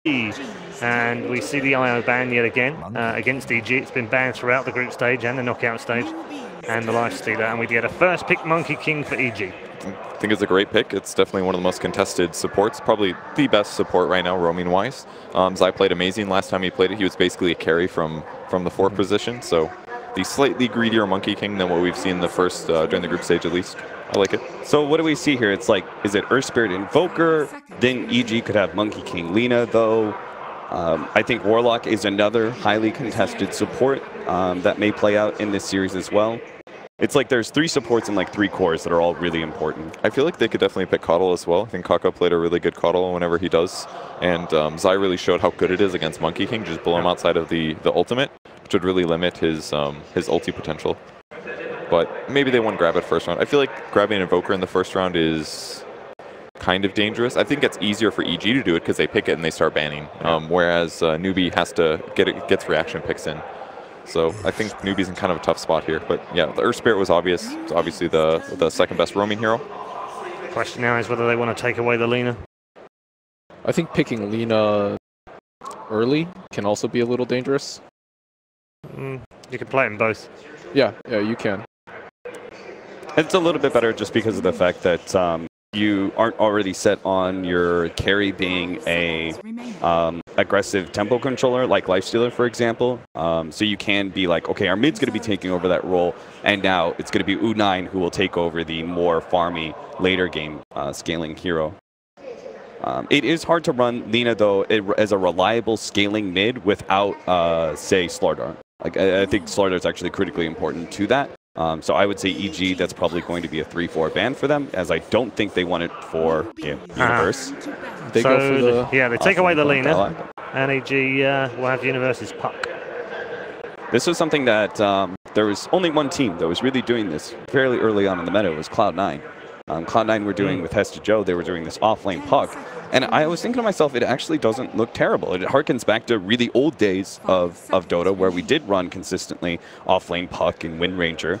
And we see the IO ban yet again against EG. It's been banned throughout the group stage and the knockout stage and the life stealer. And we get a first pick Monkey King for EG. I think it's a great pick. It's definitely one of the most contested supports, probably the best support right now, roaming-wise. Zai played amazing last time he played it. He was basically a carry from the fourth position, so the slightly greedier Monkey King than what we've seen in the first, during the group stage at least. I like it. So what do we see here? It's like, is it Earth Spirit Invoker? Then EG could have Monkey King Lina, though. I think Warlock is another highly contested support that may play out in this series as well. It's like there's 3 supports and like 3 cores that are all really important. I feel like they could definitely pick Coddle as well. I think Kako played a really good Coddle whenever he does. And Zai really showed how good it is against Monkey King. Just blow him outside of the ultimate, which would really limit his ulti potential. But maybe they won't grab it first round. I feel like grabbing an Invoker in the first round is kind of dangerous. I think it's easier for EG to do it because they pick it and they start banning. Whereas Newbee has to gets reaction picks in. So I think Newbee's in kind of a tough spot here. But yeah, the Earth Spirit was obvious. It's obviously the second best roaming hero. Question now is whether they want to take away the Lina. I think picking Lina early can also be a little dangerous. You can play them both. Yeah, you can. It's a little bit better just because of the fact that you aren't already set on your carry being a aggressive tempo controller like Lifestealer, for example. So you can be like, okay, our mid's going to be taking over that role, and now it's going to be U9 who will take over the more farmy later game scaling hero. It is hard to run Lina, though, as a reliable scaling mid without, say, Slardar. Like, I think Slardar is actually critically important to that. So I would say EG, that's probably going to be a 3-4 ban for them, as I don't think they want it for Universe. They go for the they take away the Lina, and EG will have Universe's Puck. This was something that there was only one team that was really doing this fairly early on in the meta. It was Cloud9. Cloud9 were doing with Hesta Joe, they were doing this offlane Puck. And I was thinking to myself, it actually doesn't look terrible. It harkens back to really old days of Dota, where we did run consistently offlane Puck and Wind Ranger.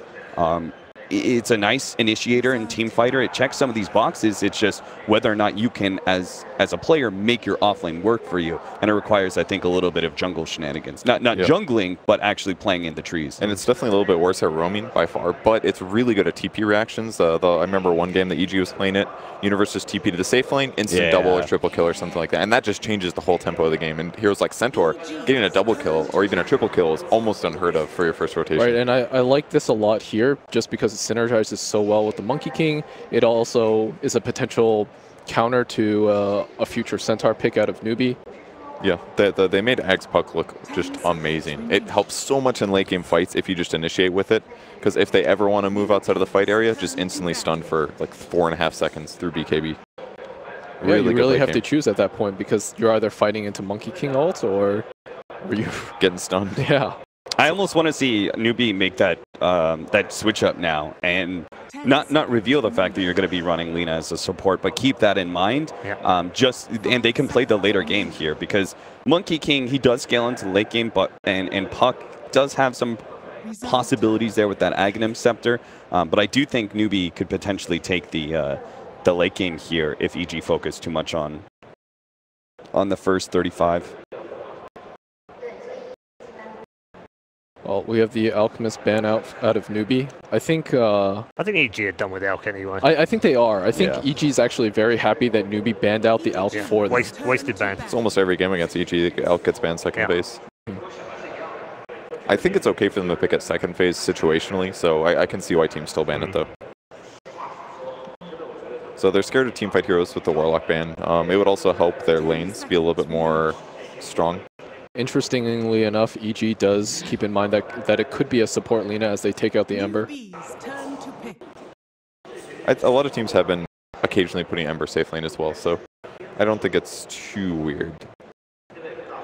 It's a nice initiator and team fighter. It checks some of these boxes. It's just whether or not you can, as a player, make your offlane work for you. And it requires, I think, a little bit of jungle shenanigans. Not jungling, but actually playing in the trees. And it's definitely a little bit worse at roaming by far, but it's really good at TP reactions. I remember one game that EG was playing it. Universe just TP to the safe lane, instant double or triple kill or something like that. And that just changes the whole tempo of the game. And heroes like Centaur, getting a double kill or even a triple kill is almost unheard of for your first rotation. Right, and I like this a lot here just because it synergizes so well with the Monkey King. It also is a potential counter to a future Centaur pick out of Newbee. Yeah, they made Ag's Puck look just amazing. It helps so much in late game fights if you just initiate with it, because if they ever want to move outside of the fight area, just instantly stunned for like 4.5 seconds through BKB. Yeah, you really have to choose at that point, because you're either fighting into Monkey King ult or you getting stunned. Yeah. I almost want to see Newbee make that that switch up now and not reveal the fact that you're going to be running Lina as a support, but keep that in mind. And they can play the later game here, because Monkey King, he does scale into the late game, but and Puck does have some possibilities there with that Aghanim Scepter. But I do think Newbee could potentially take the late game here if EG focused too much on the first 35. Well, we have the Alchemist ban out of Newbee. I think EG are done with Alch anyway. I think they are. I think EG is actually very happy that Newbee banned out the Alch for them. Wasted ban. It's almost every game against EG, Alch gets banned second phase. I think it's okay for them to pick at second phase situationally, so I can see why teams still ban it though. So they're scared of teamfight heroes with the Warlock ban. It would also help their lanes be a little bit more strong. Interestingly enough, EG does keep in mind that it could be a support Lina as they take out the Ember. A lot of teams have been occasionally putting Ember safe lane as well, so I don't think it's too weird.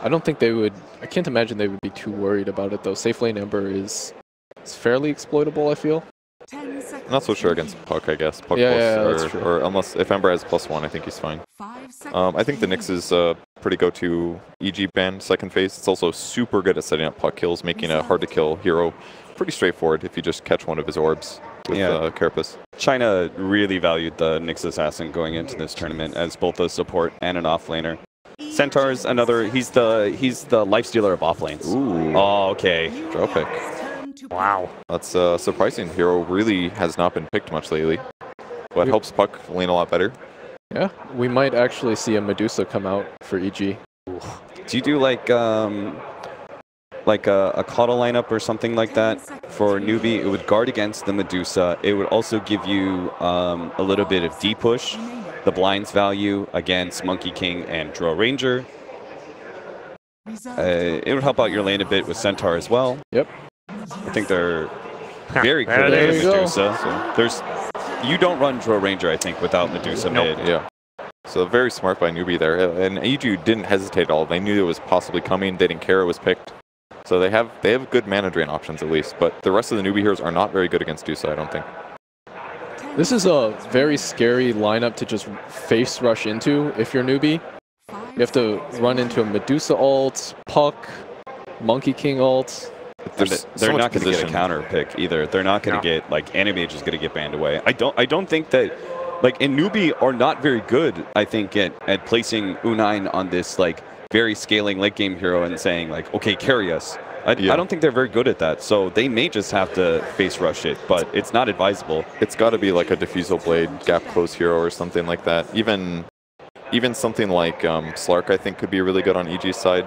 I don't think they would. I can't imagine they would be too worried about it though. Safe lane Ember is fairly exploitable, I feel. I'm not so sure against Puck, I guess. Puck or unless if Ember has +1, I think he's fine. I think the Nyx is pretty go-to EG ban second phase. It's also super good at setting up Puck kills, making a hard-to-kill hero pretty straightforward if you just catch one of his orbs with Carapace. China really valued the Nyx Assassin going into this tournament as both a support and an offlaner. Centaur's another. He's the lifestealer of off lanes. Ooh. Oh, okay. Draw pick. Wow. That's surprising. Hero really has not been picked much lately. But helps Puck lane a lot better. Yeah, we might actually see a Medusa come out for EG. Do you do like a Coddle lineup or something like that for Newbee? It would guard against the Medusa. It would also give you a little bit of D-push, the blinds value against Monkey King and Draw Ranger. It would help out your lane a bit with Centaur as well. Yep. I think they're very good at Medusa. So you don't run Draw Ranger, I think, without Medusa mid. Yeah. So very smart by Newbee there. And EG didn't hesitate at all. They knew it was possibly coming. They didn't care it was picked. So they have good mana drain options at least. But the rest of the Newbee heroes are not very good against Dusa, I don't think. This is a very scary lineup to just face rush into if you're Newbee. You have to run into a Medusa ult, Puck, Monkey King ult. They're not going to get a counter pick either. They're not going to get, like, Animage is going to get banned away. I don't think that, like, and Newbee are not very good, I think, at placing U9 on this, like, very scaling late game hero and saying, like, okay, carry us. I don't think they're very good at that, so they may just have to face rush it, but it's not advisable. It's got to be like a Diffusal Blade, gap close hero or something like that. Even something like Slark, I think, could be really good on EG's side.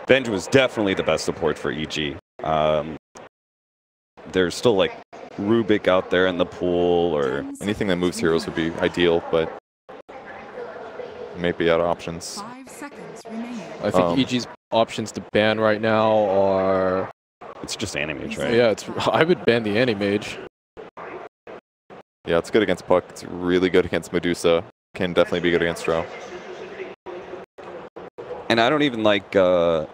Benj was definitely the best support for EG. There's still, like, Rubik out there in the pool, or anything that moves heroes would be ideal, but maybe out of options. 5 seconds remaining. I think EG's options to ban right now are... It's just Animage, right? Yeah, I would ban the Animage. Yeah, it's good against Puck. It's really good against Medusa. Can definitely be good against Drow. And I don't even like the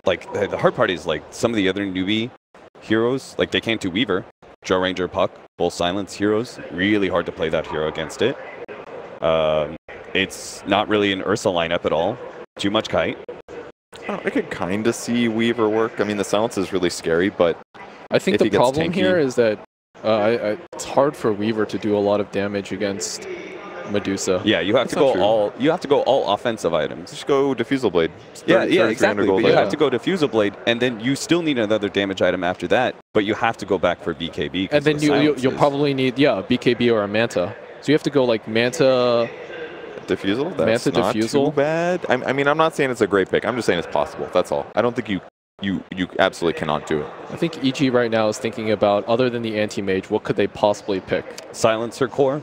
hard part is, like, some of the other Newbee heroes, like, they can't do Weaver. Draw Ranger, Puck, both silence heroes. Really hard to play that hero against it. It's not really an Ursa lineup at all. Too much kite. I could kind of see Weaver work. I mean, the silence is really scary, but I think the problem here is that it's hard for Weaver to do a lot of damage against Medusa. Yeah, you have to go all. You have to go all offensive items. Just go Diffusal Blade. Yeah, exactly. But you have to go Diffusal Blade, and then you still need another damage item after that. But you have to go back for BKB. And then you'll probably need a BKB or a Manta. So you have to go like Manta. Diffusal? That's not too bad. I mean, I'm not saying it's a great pick. I'm just saying it's possible. That's all. I don't think you absolutely cannot do it. I think EG right now is thinking about, other than the anti-mage, what could they possibly pick? Silencer core.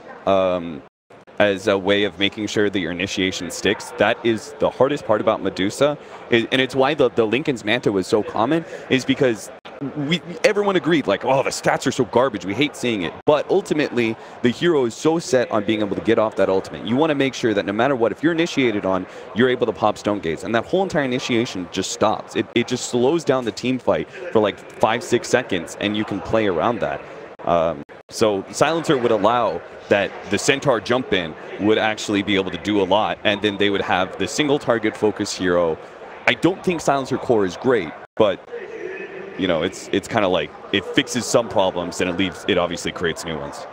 As a way of making sure that your initiation sticks. That is the hardest part about Medusa, and it's why the Linken's Manta was so common, is because everyone agreed, like, oh, the stats are so garbage, we hate seeing it. But ultimately, the hero is so set on being able to get off that ultimate. You want to make sure that no matter what, if you're initiated on, you're able to pop Stone Gaze, and that whole entire initiation just stops. It just slows down the team fight for like 5-6 seconds, and you can play around that. So Silencer would allow that the Centaur jump in would actually be able to do a lot, and then they would have the single target focus hero. I don't think Silencer core is great, but you know, it's kind of like it fixes some problems and it obviously creates new ones.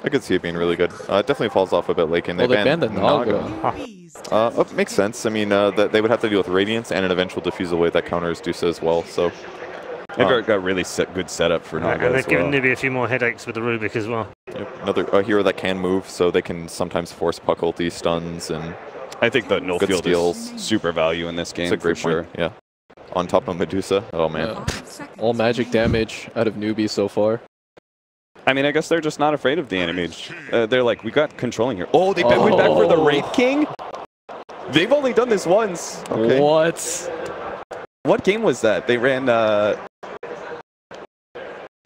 I could see it being really good. It definitely falls off a bit late, and they banned the Naga. It makes sense. I mean, that they would have to deal with Radiance and an eventual Diffusal Blade that counters Dusa as well. So. They've got really good setup for Naga. And they've given Newbee a few more headaches with the Rubik as well. Yep. Another hero that can move, so they can sometimes force Puck ulti stuns, and I think the no field is super value in this game. It's a great for sure. Point. Yeah. On top of Medusa. Oh man. Yeah. All magic damage out of Newbee so far. I mean, I guess they're just not afraid of the Animage. They're like, we got controlling here. Oh, they went back for the Wraith King? They've only done this once. Okay. What game was that? They ran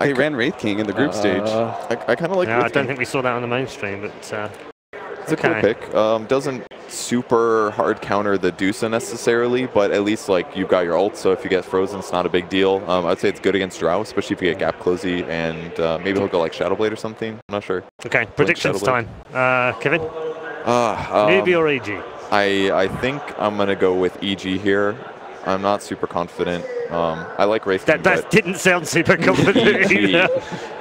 ran Wraith King in the group stage. I kind of like I don't think we saw that on the mainstream, but it's a cool pick. Doesn't super hard counter the Dusa necessarily, but at least like you've got your ult, so if you get frozen, it's not a big deal. I'd say it's good against Drow, especially if you get gap closey, and maybe he'll go like Shadow Blade or something. I'm not sure. Okay, predictions time. Kevin? Newbee or EG? I think I'm gonna go with EG here. I'm not super confident. I like Wraith King, that didn't sound super confident either.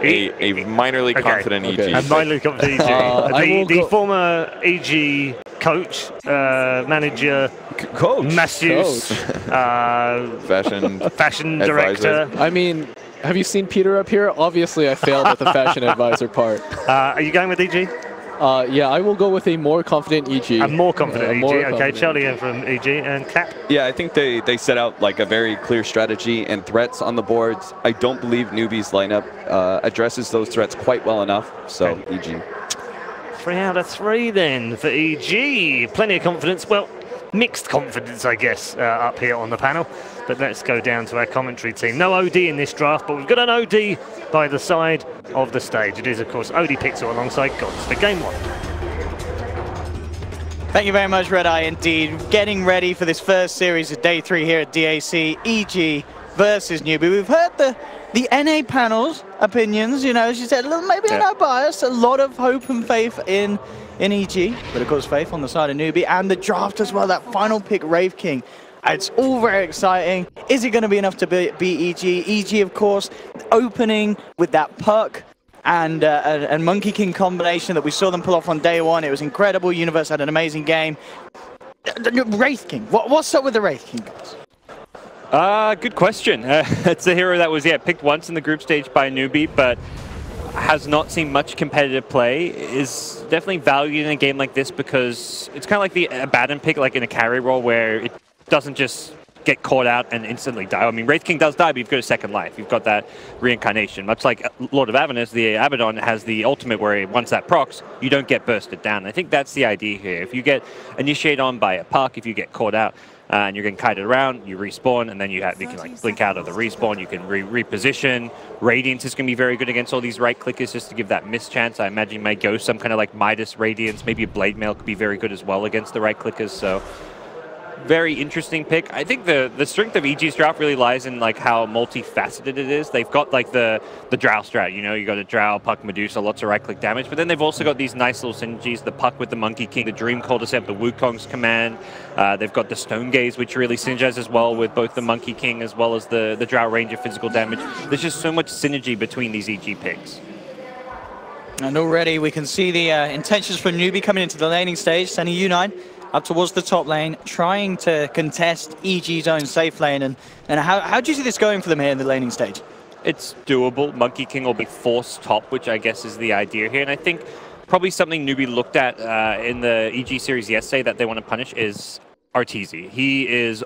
a minorly confident EG. A minorly confident EG. The former EG coach, manager, coach, masseuse, fashion director. I mean, have you seen Peter up here? Obviously, I failed at the fashion advisor part. Are you going with EG? Yeah, I will go with a more confident EG. A more confident EG. More okay, confident. Charlie in from EG and Cap. Yeah, I think they set out like a very clear strategy and threats on the boards. I don't believe Newbee's lineup addresses those threats quite well enough. So Okay. EG. 3 out of 3 then for EG. Plenty of confidence. Well, mixed confidence, I guess, up here on the panel. But let's go down to our commentary team. No OD in this draft, but we've got an OD by the side of the stage. It is, of course, OD Pixel alongside Gods for game 1. Thank you very much, Red Eye, indeed. Getting ready for this first series of day 3 here at DAC, EG versus Newbee. We've heard the NA panel's opinions, you know, as you said, a little, maybe a no bias, a lot of hope and faith in EG, but of course faith on the side of Newbee, and the draft as well, that final pick, Wraith King. It's all very exciting. Is it going to be enough to beat EG? EG, of course, opening with that puck and Monkey King combination that we saw them pull off on day 1. It was incredible. Universe had an amazing game. Wraith King. What's up with the Wraith King, guys? Good question. It's a hero that was picked once in the group stage by Newbee, but has not seen much competitive play. Is definitely valued in a game like this because it's kind of like the Abaddon pick, like in a carry role where it doesn't just get caught out and instantly die. I mean, Wraith King does die, but you've got a second life. You've got that reincarnation. Much like Lord of Avernus, the Abaddon has the ultimate where once that procs, you don't get bursted down. I think that's the idea here. If you get initiated on by a puck, if you get caught out and you're getting kited around, you respawn, and then you can like blink out of the respawn, you can reposition. Radiance is going to be very good against all these right clickers just to give that miss chance. I imagine you may go some kind of like Midas Radiance, maybe a Blade Mail could be very good as well against the right clickers. So very interesting pick. I think the strength of EG's draft really lies in like how multifaceted it is. They've got like the Drow strat, you know, you got a Drow, Puck, Medusa, lots of right-click damage, but then they've also got these nice little synergies, the Puck with the Monkey King, the Dream Cordyceps, the Wukong's Command. They've got the Stone Gaze, which really synergizes as well with both the Monkey King as well as the Drow range of physical damage. There's just so much synergy between these EG picks. And already we can see the intentions for Newbee coming into the laning stage, sending U9 up towards the top lane, trying to contest EG's own safe lane. And how do you see this going for them here in the laning stage? It's doable. Monkey King will be forced top, which I guess is the idea here. And I think probably something Newbee looked at in the EG series yesterday that they want to punish is Arteezy. He is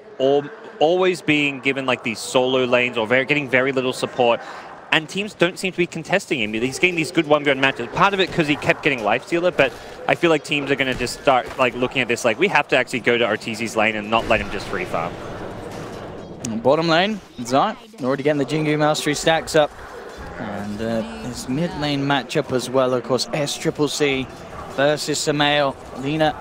always being given like these solo lanes or getting very little support. And teams don't seem to be contesting him. He's getting these good 1v1 matches. Part of it because he kept getting Lifestealer, but I feel like teams are going to just start like looking at this like we have to actually go to Arteezy's lane and not let him just free farm. Bottom lane, Zai already getting the Jingu Mastery stacks up. And his mid lane matchup as well, of course, SCCC versus Samael. Lina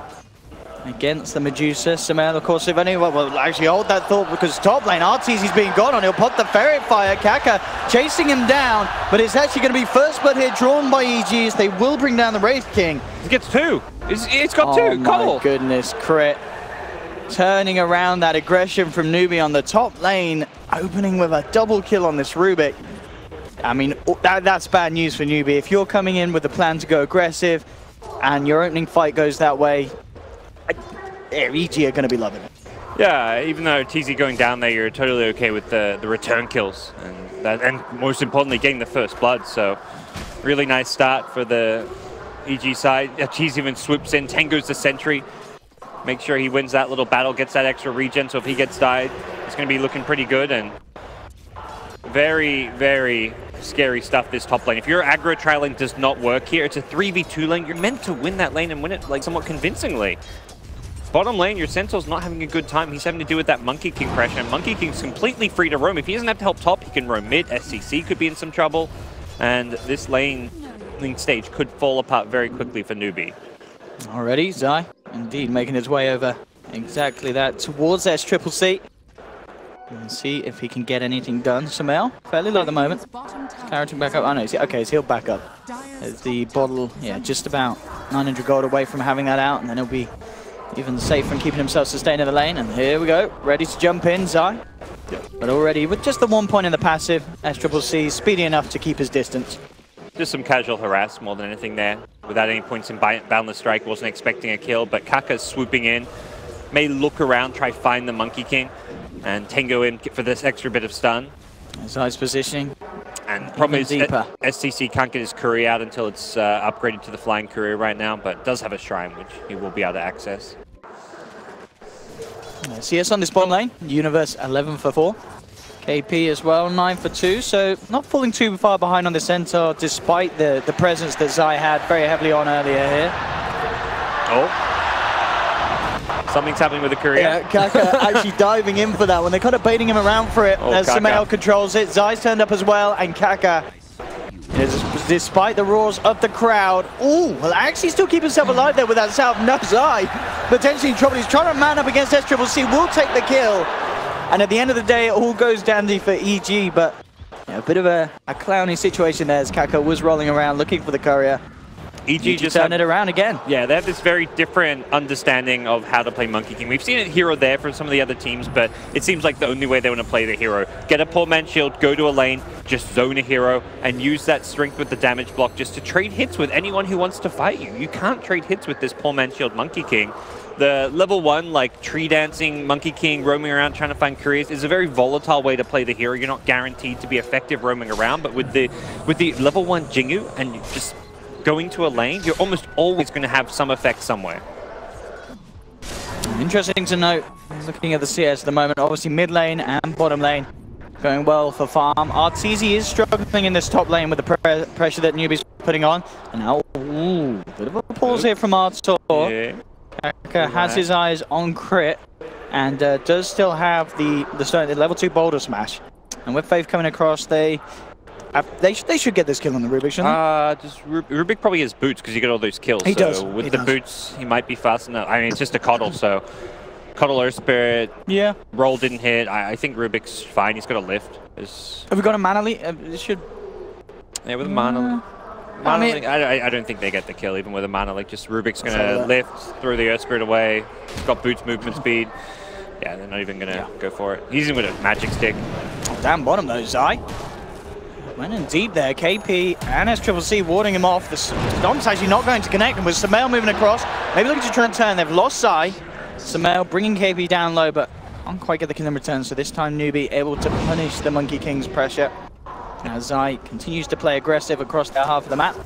against the Medusa. Samael, of course, if anyone will actually hold that thought because top lane, Arteezy's being gone on. He'll pop the Ferret Fire. Kaka chasing him down, but it's actually going to be first blood here drawn by EG as they will bring down the Wraith King. He gets 2. It's got 2. Oh my goodness, crit. Turning around that aggression from Newbee on the top lane, opening with a double kill on this Rubik. I mean, that's bad news for Newbee. If you're coming in with a plan to go aggressive and your opening fight goes that way, EG are going to be loving it. Yeah, even though TZ going down there, you're totally okay with the return kills and most importantly, getting the first blood. So really nice start for the EG side. TZ even swoops in, Tengu's the sentry. Make sure he wins that little battle, gets that extra regen. So if he gets died, it's going to be looking pretty good. And very, very scary stuff this top lane. If your aggro tri lane does not work here, it's a 3v2 lane. You're meant to win that lane and win it like somewhat convincingly. Bottom lane, your Centaur's not having a good time. He's having to deal with that Monkey King pressure, and Monkey King's completely free to roam. If he doesn't have to help top, he can roam mid. SCC could be in some trouble, and this lane stage could fall apart very quickly for Newbee. Already, Zai, indeed, making his way over exactly that towards SCCC. And see if he can get anything done. Samael, fairly low at the moment. Carroting back up. Oh no, okay, he's healed back up. As the bottle, yeah, just about 900 gold away from having that out, and then he'll be even safer and keeping himself sustained in the lane. And here we go, ready to jump in, Zai. But already with just the 1 point in the passive, SCCC speedy enough to keep his distance. Just some casual harass more than anything there. Without any points in Boundless Strike, wasn't expecting a kill, but Kaka's swooping in. May look around, try find the Monkey King, and Tango in for this extra bit of stun. Nice positioning. And the problem is deeper. STC can't get his courier out until it's upgraded to the flying courier right now, but does have a shrine, which he will be able to access. CS on this bottom lane, Universe 11 for 4. KP as well, 9 for 2, so not falling too far behind on the center, despite the presence that Zai had very heavily on earlier here. Oh. Something's happening with the courier. Yeah, Kaka actually diving in for that one. They're kind of baiting him around for it as Sumail controls it. Zai's turned up as well, and Kaka, despite the roars of the crowd, well, actually still keep himself alive there with that self. No, Zai potentially in trouble. He's trying to man up against SCCC, will take the kill. And at the end of the day, it all goes dandy for EG, but a bit of a clowny situation there as Kaka was rolling around looking for the courier. EG just turn it around again. Yeah, they have this very different understanding of how to play Monkey King. We've seen it here or there from some of the other teams, but it seems like the only way they want to play the hero. Get a poor man shield, go to a lane, just zone a hero, and use that strength with the damage block just to trade hits with anyone who wants to fight you. You can't trade hits with this poor man shield Monkey King. The level 1, like tree dancing Monkey King, roaming around trying to find couriers, is a very volatile way to play the hero. You're not guaranteed to be effective roaming around, but with the level 1 Jingu and just going to a lane, you're almost always going to have some effect somewhere. Interesting to note, looking at the CS at the moment, obviously mid lane and bottom lane going well for farm. Arteezy is struggling in this top lane with the pressure that Newbee's putting on. And now, bit of a pause here from Artur. Yeah. Kaka has his eyes on crit and does still have the level 2 boulder smash. And with Faith coming across, they should get this kill on the Rubik, shouldn't they? Rubik probably has boots because he got all those kills. He does. With the boots, he might be fast enough. I mean, it's just a Coddle, so Coddle Earth Spirit. Yeah. Roll didn't hit. I think Rubik's fine. He's got a lift. Have we got a mana lead? It should. Yeah, with a mana. I don't think they get the kill even with a mana. Like, just Rubik's gonna lift, throw the Earth Spirit away. He's got boots movement speed. Yeah, they're not even gonna go for it. He's in with a magic stick. Down bottom though, Zai. Went in deep there, KP and SCCC warding him off. The Stomp's actually not going to connect, and with Sumail moving across, maybe looking to try and turn. They've lost Zai. Sumail bringing KP down low, but can't quite get the kill in return, so this time Newbee able to punish the Monkey King's pressure. Now Zai continues to play aggressive across their half of the map.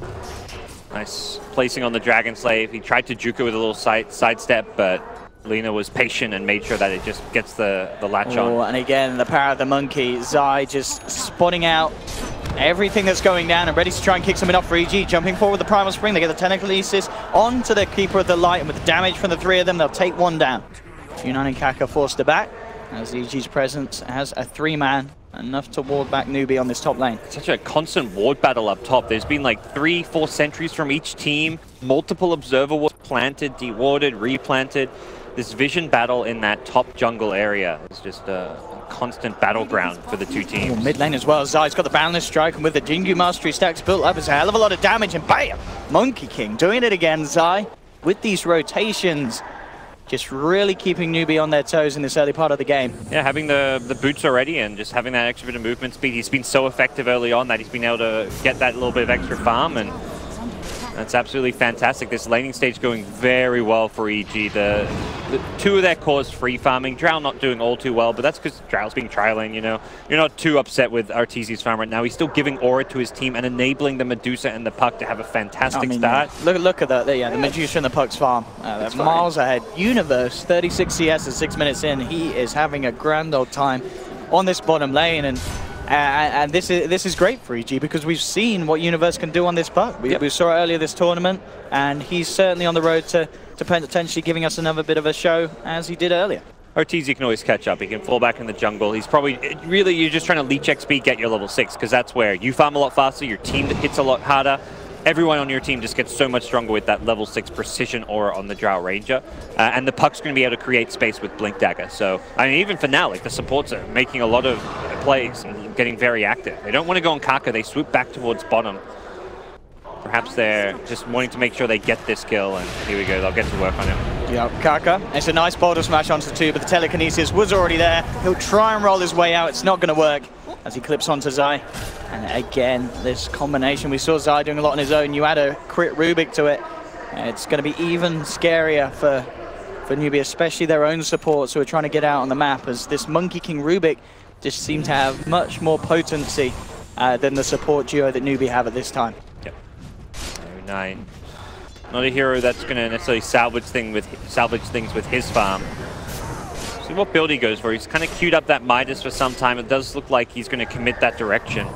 Nice placing on the Dragon Slave. He tried to juke it with a little sidestep, but Lina was patient and made sure that it just gets the latch on. And again, the power of the Monkey. Zai just spotting out everything that's going down and ready to try and kick something off for EG. Jumping forward with the Primal Spring, they get the Telekinesis onto the Keeper of the Light, and with the damage from the 3 of them, they'll take one down. Yunan and Kaka forced her back, as EG's presence has a 3-man, enough to ward back Newbee on this top lane. Such a constant ward battle up top. There's been like 3-4 sentries from each team, multiple observer wards planted, dewarded, replanted. This vision battle in that top jungle area is just a constant battleground for the two teams. Mid lane as well. Zai's got the Boundless Strike, and with the Jingu Mastery stacks built up, it's a hell of a lot of damage, and bam! Monkey King doing it again. Zai with these rotations, just really keeping Newbee on their toes in this early part of the game. Yeah, having the boots already and just having that extra bit of movement speed. He's been so effective early on that he's been able to get that little bit of extra farm, and that's absolutely fantastic. This laning stage going very well for EG. The 2 of their cores free farming. Drow not doing all too well, but that's because Drow's being trialing, you know. You're not too upset with Arteezy's farm right now. He's still giving aura to his team and enabling the Medusa and the Puck to have a fantastic start. Look at that. The Medusa and the Puck's farm. That's miles ahead. Universe, 36 CS at 6 minutes in. He is having a grand old time on this bottom lane, and this is great for EG because we've seen what Universe can do on this Puck. We saw it earlier this tournament, and he's certainly on the road to potentially giving us another bit of a show as he did earlier. Arteezy can always catch up. He can fall back in the jungle. He's probably, really, you're just trying to leech XP, get your level 6, because that's where you farm a lot faster, your team hits a lot harder. Everyone on your team just gets so much stronger with that level 6 precision aura on the Drow Ranger. And the Puck's going to be able to create space with Blink Dagger. So, I mean, even for now, like, the supports are making a lot of plays and getting very active. They don't want to go on Kaka. They swoop back towards bottom. Perhaps they're just wanting to make sure they get this kill, and here we go, they'll get to work on it. Yep, Kaka, it's a nice boulder smash onto the 2, but the telekinesis was already there. He'll try and roll his way out, it's not going to work. as he clips onto Zai. And again, this combination, we saw Zai doing a lot on his own. You add a crit Rubik to it, it's going to be even scarier for Newbee, especially their own supports who are trying to get out on the map, as this Monkey King Rubik just seem to have much more potency than the support duo that Newbee have at this time. Yep. 9. Not a hero that's going to necessarily salvage things with his farm. See what build he goes for. He's kind of queued up that Midas for some time. It does look like he's going to commit that direction.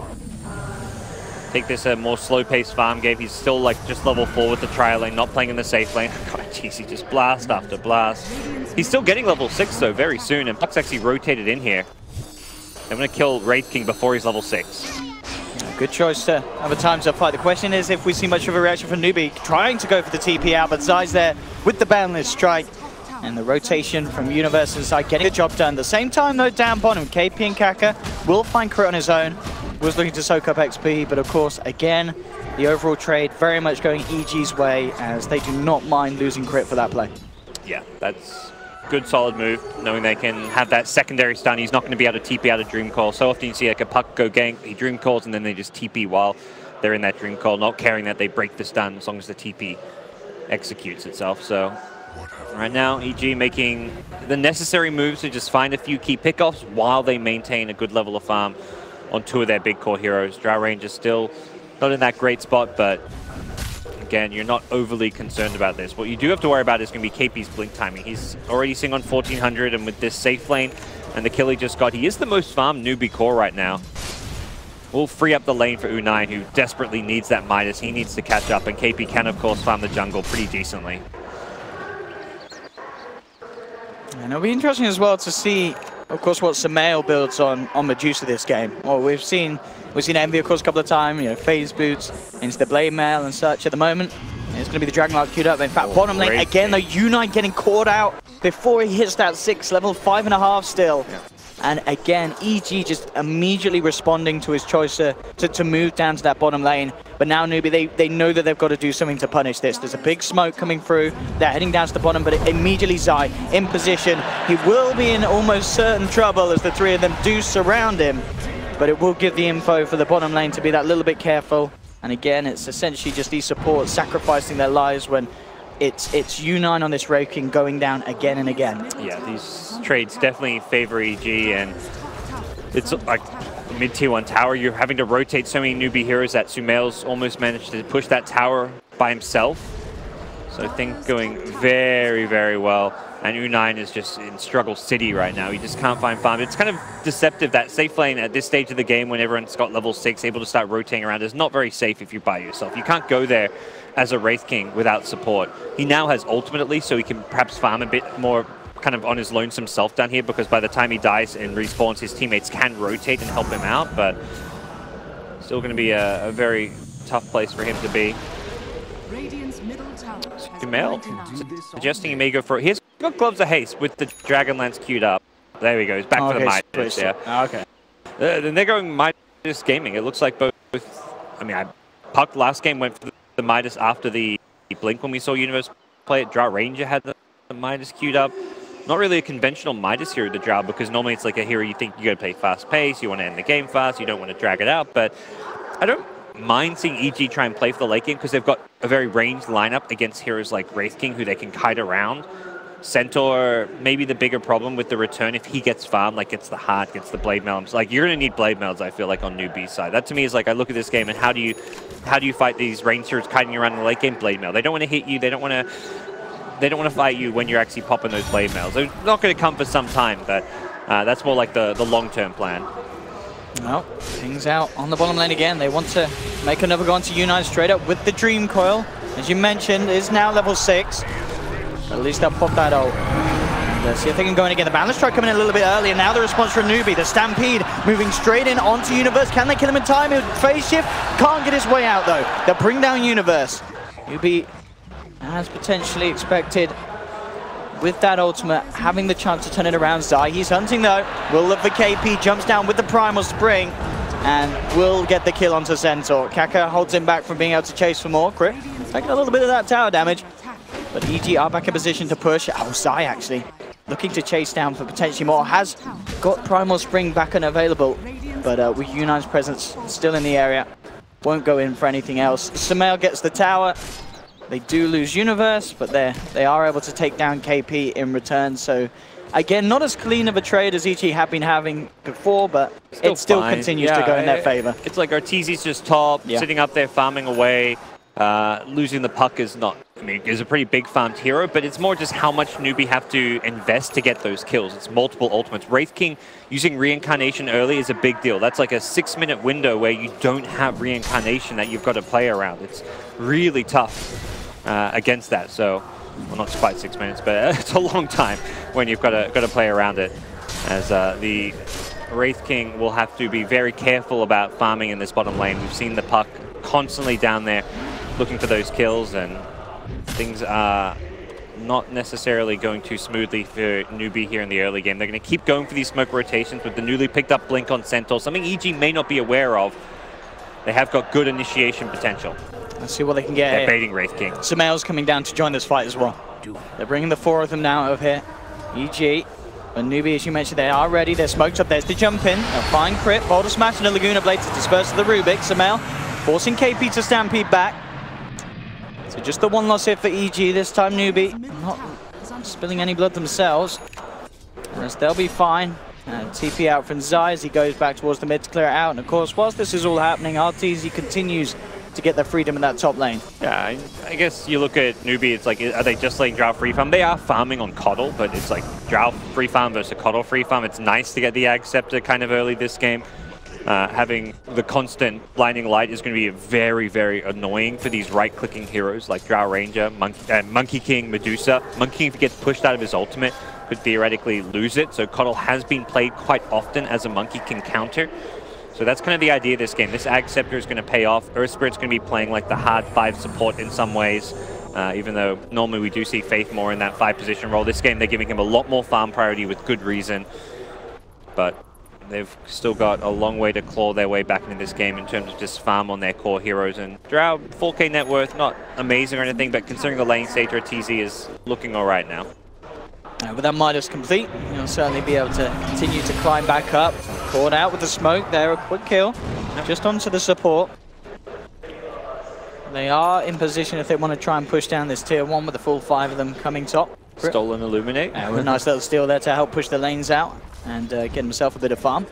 Take this a more slow-paced farm game. He's still like just level 4 with the trial lane, not playing in the safe lane. God, jeez, he just blast after blast. He's still getting level 6 though, very soon, and Puck's actually rotated in here. I'm going to kill Wraith King before he's level 6. Good choice to have a time to fight. The question is if we see much of a reaction from Newbee, trying to go for the TP out, but Zai's there with the boundless strike. And the rotation from Universe and Zai getting the job done. At the same time though, down bottom, KP and Kaka will find crit on his own. Was looking to soak up XP, but of course, again, the overall trade very much going EG's way, as they do not mind losing crit for that play. Yeah, that's good solid move, knowing they can have that secondary stun. He's not going to be able to TP out of Dream Call. So often you see like a Puck go gank, he Dream Calls, and then they just TP while they're in that Dream Call, not caring that they break the stun as long as the TP executes itself. So right now, EG making the necessary moves to just find a few key pickoffs while they maintain a good level of farm on 2 of their big core heroes. Drow Ranger still not in that great spot, but again, you're not overly concerned about this. What you do have to worry about is going to be KP's blink timing. He's already seeing on 1400, and with this safe lane and the kill he just got, he is the most farmed Newbee core right now. Will free up the lane for U9, who desperately needs that Midas. He needs to catch up, and KP can, of course, farm the jungle pretty decently. And it'll be interesting as well to see, of course, what Samael builds on Medusa this game. Well, we've seen Envy, of course, a couple of times, you know, phase boots into the blade mail and such at the moment. And it's going to be the Dragonlark queued up. In fact, bottom lane again, though, U9 getting caught out before he hits that 6 level, 5.5 still. Yeah. And again, EG just immediately responding to his choice to move down to that bottom lane. But now Newbee, they know that they've got to do something to punish this. There's a big smoke coming through. They're heading down to the bottom, but immediately Zai in position. He will be in almost certain trouble as the 3 of them do surround him. But it will give the info for the bottom lane to be that little bit careful. And again, it's essentially just these supports sacrificing their lives when it's U9 on this Wraith King going down again and again. Yeah, these trades definitely favor EG, and it's like mid-tier 1 tower. You're having to rotate so many Newbee heroes that Sumail's almost managed to push that tower by himself. So things going very, very well. And U9 is just in struggle city right now. He just can't find farm. It's kind of deceptive that safe lane at this stage of the game when everyone's got level 6, able to start rotating around, is not very safe if you're by yourself. You can't go there as a Wraith King without support. He now has ultimate at least, so he can perhaps farm a bit more kind of on his lonesome self down here, because by the time he dies and respawns, his teammates can rotate and help him out, but still going to be a very tough place for him to be. Sumail suggesting he may go for it. He's got Gloves of Haste with the Dragonlance queued up. There we go. He's back for the Midas. Yeah. Okay. Then they're going Midas Gaming. It looks like both. I mean, Puck last game went for the Midas after the Blink when we saw Universe play it. Drow Ranger had the Midas queued up. Not really a conventional Midas hero, the Drow, because normally it's like a hero you think you got to play fast pace, you want to end the game fast, you don't want to drag it out. But I don't mind seeing EG try and play for the late game because they've got a very ranged lineup against heroes like Wraith King, who they can kite around. Centaur, maybe the bigger problem with the return if he gets farmed, like gets the heart, gets the blade mail. Like, you're going to need blade mails, I feel like, on Newbee's side. That to me is like, I look at this game and how do you fight these ranged heroes kiting around in the late game? Blade mail. They don't want to hit you. They don't want to fight you when you're actually popping those blade mails. They're not going to come for some time, but that's more like the long-term plan. Well, things out on the bottom lane again. They want to make another go onto U9 straight up with the Dream Coil. As you mentioned, is now level 6. At least they'll pop that ult. Let's see if they can go in again. The Balance Strike coming in a little bit early, and now the response from Newbee. The Stampede moving straight in onto Universe. Can they kill him in time? Phase shift can't get his way out though. They'll bring down Universe. Newbee, as potentially expected, with that ultimate, having the chance to turn it around. Zai, he's hunting though. Will look for KP, jumps down with the Primal Spring, and will get the kill onto Centaur. Kaka holds him back from being able to chase for more. Crit, taking a little bit of that tower damage. But EG are back in position to push. Oh, Zai actually looking to chase down for potentially more. Has got Primal Spring back and available. but with U9's presence still in the area, won't go in for anything else. Sumail gets the tower. They do lose Universe, but they are able to take down KP in return. So again, not as clean of a trade as EG have been having before, but it still continues to go in their favor. It's like Arteezy's just top, sitting up there farming away. Losing the puck is not, I mean, is a pretty big farmed hero, but it's more just how much Newbee have to invest to get those kills. It's multiple ultimates. Wraith King using Reincarnation early is a big deal. That's like a 6-minute window where you don't have Reincarnation that you've got to play around. It's really tough against that. So, well, not quite 6 minutes, but it's a long time when you've got to play around it. As the Wraith King will have to be very careful about farming in this bottom lane. We've seen the puck constantly down there looking for those kills, and things are not necessarily going too smoothly for Newbee here in the early game. They're going to keep going for these smoke rotations with the newly picked up Blink on Centaur, something EG may not be aware of. They have got good initiation potential. Let's see what they can get. They're baiting Wraith King. Sumail's coming down to join this fight as well. They're bringing the 4 of them now over here. EG and Newbee, as you mentioned, they are ready. They're smoked up. There's the jump in. A fine crit. Boulder Smash and a Laguna Blade to disperse the Rubik. Sumail forcing KP to stampede back. So just the 1 loss here for EG this time. Newbee not spilling any blood themselves, as they'll be fine. And TP out from Zai as he goes back towards the mid to clear it out. And of course, whilst this is all happening, Arteezy continues to get their freedom in that top lane. Yeah, I guess you look at Newbee, it's like, are they just letting Drow free farm? They are farming on Coddle, but it's like Drow free farm versus Coddle free farm. It's nice to get the Ag Scepter kind of early this game. Having the constant blinding light is going to be very, very annoying for these right-clicking heroes like Drow Ranger, Monkey King, Medusa. Monkey King, if he gets pushed out of his ultimate, could theoretically lose it. So Coddle has been played quite often as a Monkey King counter. So that's kind of the idea of this game. This Ag Scepter is going to pay off. Earth Spirit's going to be playing like the hard 5 support in some ways, even though normally we do see Faith more in that 5 position role. This game, they're giving him a lot more farm priority with good reason. But they've still got a long way to claw their way back into this game in terms of just farm on their core heroes. And Drow, 4K net worth, not amazing or anything, but considering the lane stage, Arteezy is looking all right now. With that Midas complete, you'll certainly be able to continue to climb back up. Caught out with the smoke there, a quick kill. Just onto the support. They are in position if they want to try and push down this tier 1 with the full 5 of them coming top. Stolen Illuminate. With a nice little steal there to help push the lanes out and get himself a bit of farm.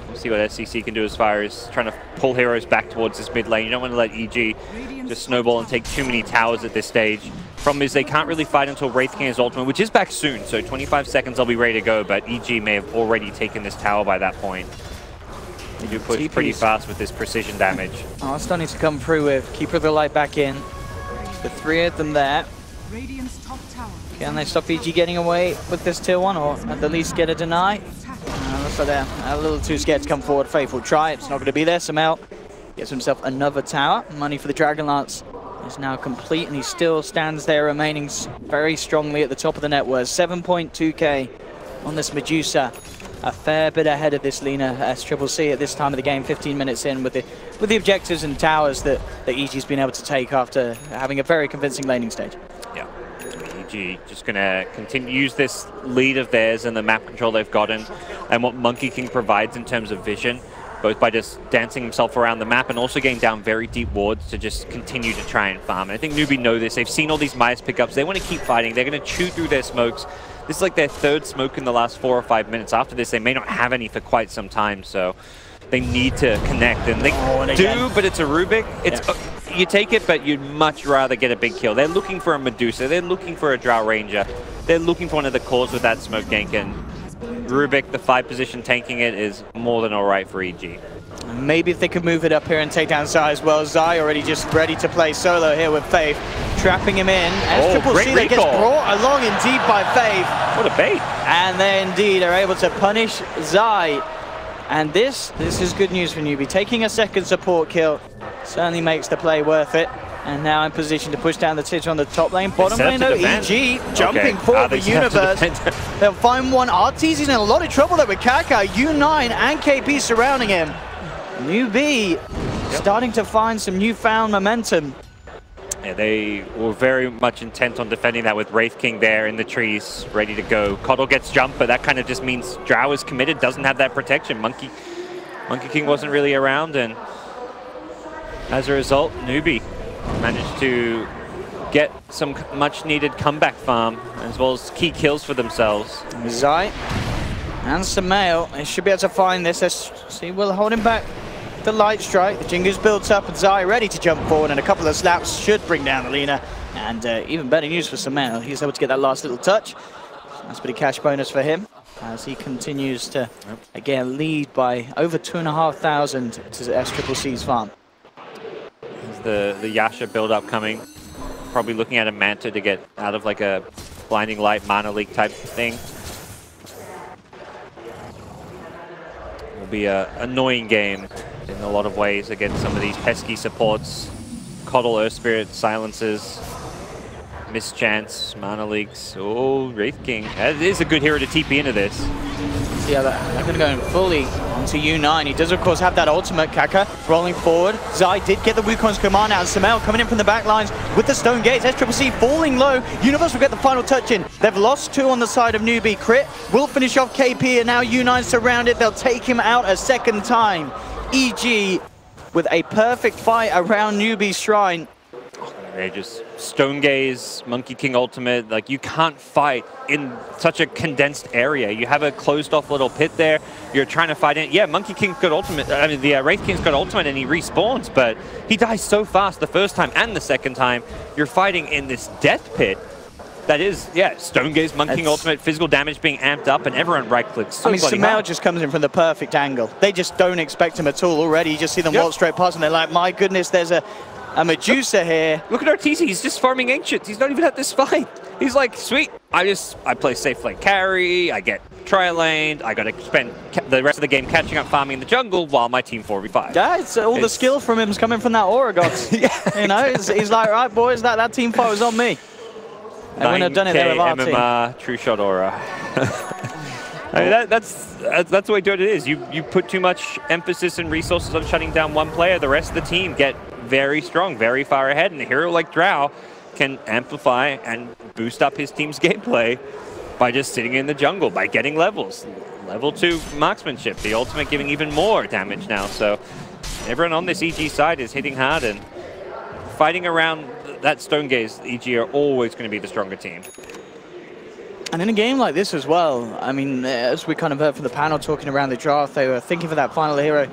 We'll see what SCC can do as far as trying to pull heroes back towards this mid lane. You don't want to let EG just snowball and take too many towers at this stage. Problem is they can't really fight until Wraith King has ultimate, which is back soon, so 25 seconds they'll be ready to go, but EG may have already taken this tower by that point. They do push pretty fast with this precision damage. Oh, starting to come through with Keeper of the Light back in. The 3 of them there. Can they stop EG getting away with this tier 1, or at the least get a deny? Looks like they're a little too scared to come forward. Faith will try, it's not going to be there. Sumail gets himself another tower. Money for the Dragonlance is now complete, and he still stands there remaining very strongly at the top of the net worth. 7.2k on this Medusa. A fair bit ahead of this Lina SCCC at this time of the game, 15 minutes in, with the objectives and towers that EG's been able to take after having a very convincing laning stage. Yeah, EG just going to continue use this lead of theirs and the map control they've gotten and what Monkey King provides in terms of vision, both by just dancing himself around the map and also getting down very deep wards to just continue to try and farm. And I think Newbee know this. They've seen all these Midas pickups. They want to keep fighting. They're going to chew through their smokes. This is like their 3rd smoke in the last 4 or 5 minutes. After this, they may not have any for quite some time, so they need to connect. And they do, but it's a Rubik. It's you take it, but you'd much rather get a big kill. They're looking for a Medusa. They're looking for a Drow Ranger. They're looking for one of the cores with that smoke gank, and Rubik, the 5 position tanking it, is more than all right for EG. Maybe if they could move it up here and take down Zai as well. Zai already just ready to play solo here with Faith, trapping him in. And CCC that gets brought along indeed by Faith. What a bait. And they indeed are able to punish Zai. And this is good news for Newbee. Taking a 2nd support kill certainly makes the play worth it. And now in position to push down the Tidge on the top lane. Bottom lane, though, EG jumping forward the Universe. They'll find one. Arteezy's in a lot of trouble there with Kaka, U9 and KP surrounding him. Newbee starting to find some newfound momentum Yeah, they were very much intent on defending that with Wraith King there in the trees, ready to go. Coddle gets jumped, but that kind of just means Drow is committed, doesn't have that protection. Monkey King wasn't really around, and as a result, Newbee managed to get some much-needed comeback farm, as well as key kills for themselves. Zai and Samael, they should be able to find this. Let's see, will hold him back. The light strike, the Jingu's built up, and Zai ready to jump forward, and a couple of slaps should bring down Alina. And even better news for Samael, he's able to get that last little touch. Nice bit of cash bonus for him as he continues to, again, lead by over 2,500 to SCCC's farm. There's the Yasha build-up coming. Probably looking at a Manta to get out of like a Blinding Light Mana Leak type thing. Will be an annoying game in a lot of ways against some of these pesky supports. Coddle, Earth Spirit, Silences, Mischance, Mana Leaks. Oh, Wraith King. That is a good hero to TP into this. Yeah, they're going to go fully onto U9. He does, of course, have that ultimate. Kaka rolling forward. Zai did get the Wukong's command out. Samael coming in from the back lines with the Stone Gates. SCCC falling low. Universe will get the final touch in. They've lost 2 on the side of Newbee. Crit will finish off KP, and now U9 surrounded. They'll take him out a second time. EG with a perfect fight around Newbee's shrine. They just Stone Gaze, Monkey King ultimate. Like, you can't fight in such a condensed area. You have a closed off little pit there. You're trying to fight in. Yeah, Monkey King's got ultimate. I mean, the Wraith King's got ultimate and he respawns, but he dies so fast the first time and the second time. You're fighting in this death pit. That is, yeah, Stone Gaze, Monkey King ultimate, physical damage being amped up, and everyone right clicks. So I mean, Samael just comes in from the perfect angle. They just don't expect him at all already. You just see them walk straight past, and they're like, my goodness, there's a Medusa here. Look at Arteezy, he's just farming Ancients. He's not even at this fight. He's like, sweet, I play safe lane carry, I get tri-laned, I gotta spend the rest of the game catching up farming in the jungle while my team 4v5. Yeah, it's all the skill from him's coming from that Aura Gods. Yeah, you know, he's like, right boys, that team fight was on me. I wouldn't have done it there with our MMR, True Shot Aura. I mean, that's the way Dota is. You put too much emphasis and resources on shutting down one player, the rest of the team get very strong, very far ahead, and a hero like Drow can amplify and boost up his team's gameplay by just sitting in the jungle, by getting levels. Level 2 marksmanship, the ultimate giving even more damage now. So everyone on this EG side is hitting hard and fighting around that Stone Gaze. EG are always going to be the stronger team. And in a game like this as well, I mean, as we kind of heard from the panel talking around the draft, they were thinking for that final hero,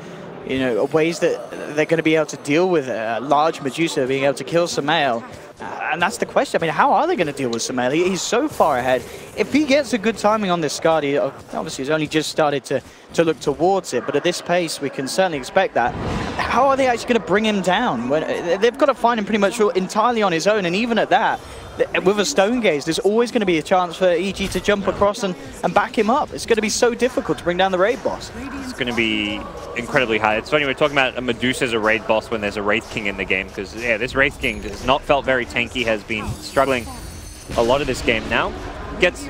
you know, ways that they're going to be able to deal with a large Medusa being able to kill Samael. And that's the question. I mean, how are they going to deal with Samael? He's so far ahead. If he gets a good timing on this Scud, he obviously he's only just started to look towards it, but at this pace, we can certainly expect that. How are they actually going to bring him down? When they've got to find him pretty much entirely on his own, and even at that, with a Stone Gaze, there's always going to be a chance for EG to jump across and back him up. It's going to be so difficult to bring down the raid boss. It's going to be incredibly hard. It's funny, we're talking about a Medusa as a raid boss when there's a Wraith King in the game, because yeah, this Wraith King has not felt very tanky, has been struggling a lot of this game now.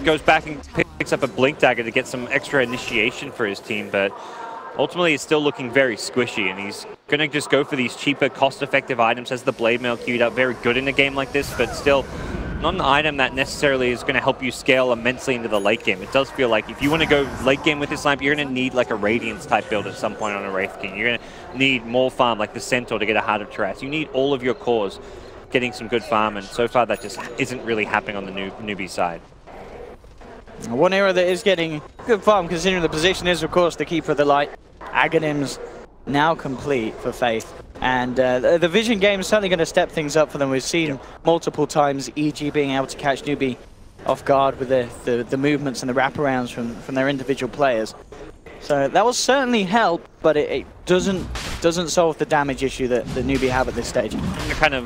Goes back and picks up a Blink Dagger to get some extra initiation for his team, but ultimately it's still looking very squishy, and he's going to just go for these cheaper, cost-effective items. Has the Blade Mail queued up, very good in a game like this, but still not an item that necessarily is going to help you scale immensely into the late game. It does feel like if you want to go late game with this lineup, you're going to need like a Radiance type build at some point on a Wraith King. You're going to need more farm like the Centaur to get a Heart of Terrace. You need all of your cores getting some good farm, and so far that just isn't really happening on the Newbee side. One hero that is getting good farm, considering the position, is of course the Keeper of the Light. Aghanim's now complete for Faith, and the Vision game is certainly going to step things up for them. We've seen multiple times EG being able to catch Newbee off guard with the movements and the wraparounds from their individual players. So that will certainly help, but it doesn't solve the damage issue that the Newbee have at this stage.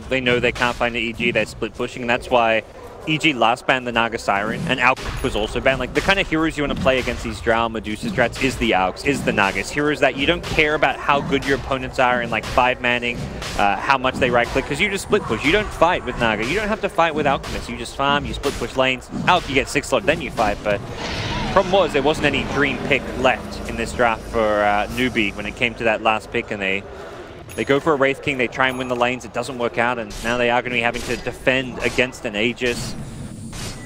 They know they can't find the EG, they're split pushing, and that's why EG last banned the Naga Siren, and Auk was also banned. Like, the kind of heroes you want to play against these Drow Medusa strats is the Auks, is the Nagas. Heroes that you don't care about how good your opponents are in like 5-manning, how much they right-click, because you just split push. You don't fight with Naga. You don't have to fight with Alchemist. You just farm, you split push lanes. Auk, you get 6-slot, then you fight, but problem was there wasn't any dream pick left in this draft for Newbee when it came to that last pick, and they They go for a Wraith King, they try and win the lanes, it doesn't work out, and now they are going to be having to defend against an Aegis.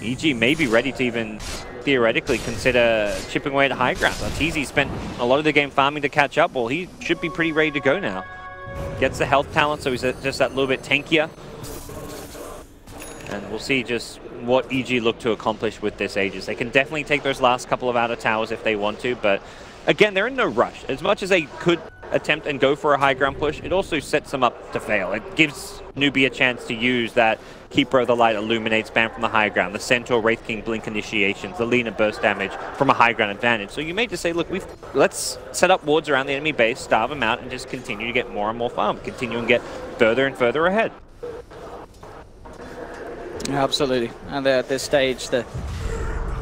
EG may be ready to even theoretically consider chipping away at high ground. Arteezy spent a lot of the game farming to catch up. Well, he should be pretty ready to go now. Gets the health talent, so he's just that little bit tankier. And we'll see just what EG look to accomplish with this Aegis. They can definitely take those last couple of outer towers if they want to, but again, they're in no rush. As much as they could attempt and go for a high ground push, it also sets them up to fail. It gives Newbee a chance to use that Keeper of the Light Illuminate spam from the high ground, the Centaur Wraith King Blink initiations, the Lina burst damage from a high ground advantage. So you may just say, look, let's set up wards around the enemy base, starve them out, and just continue to get more and more farm, continue and get further and further ahead. Absolutely. And at this stage, the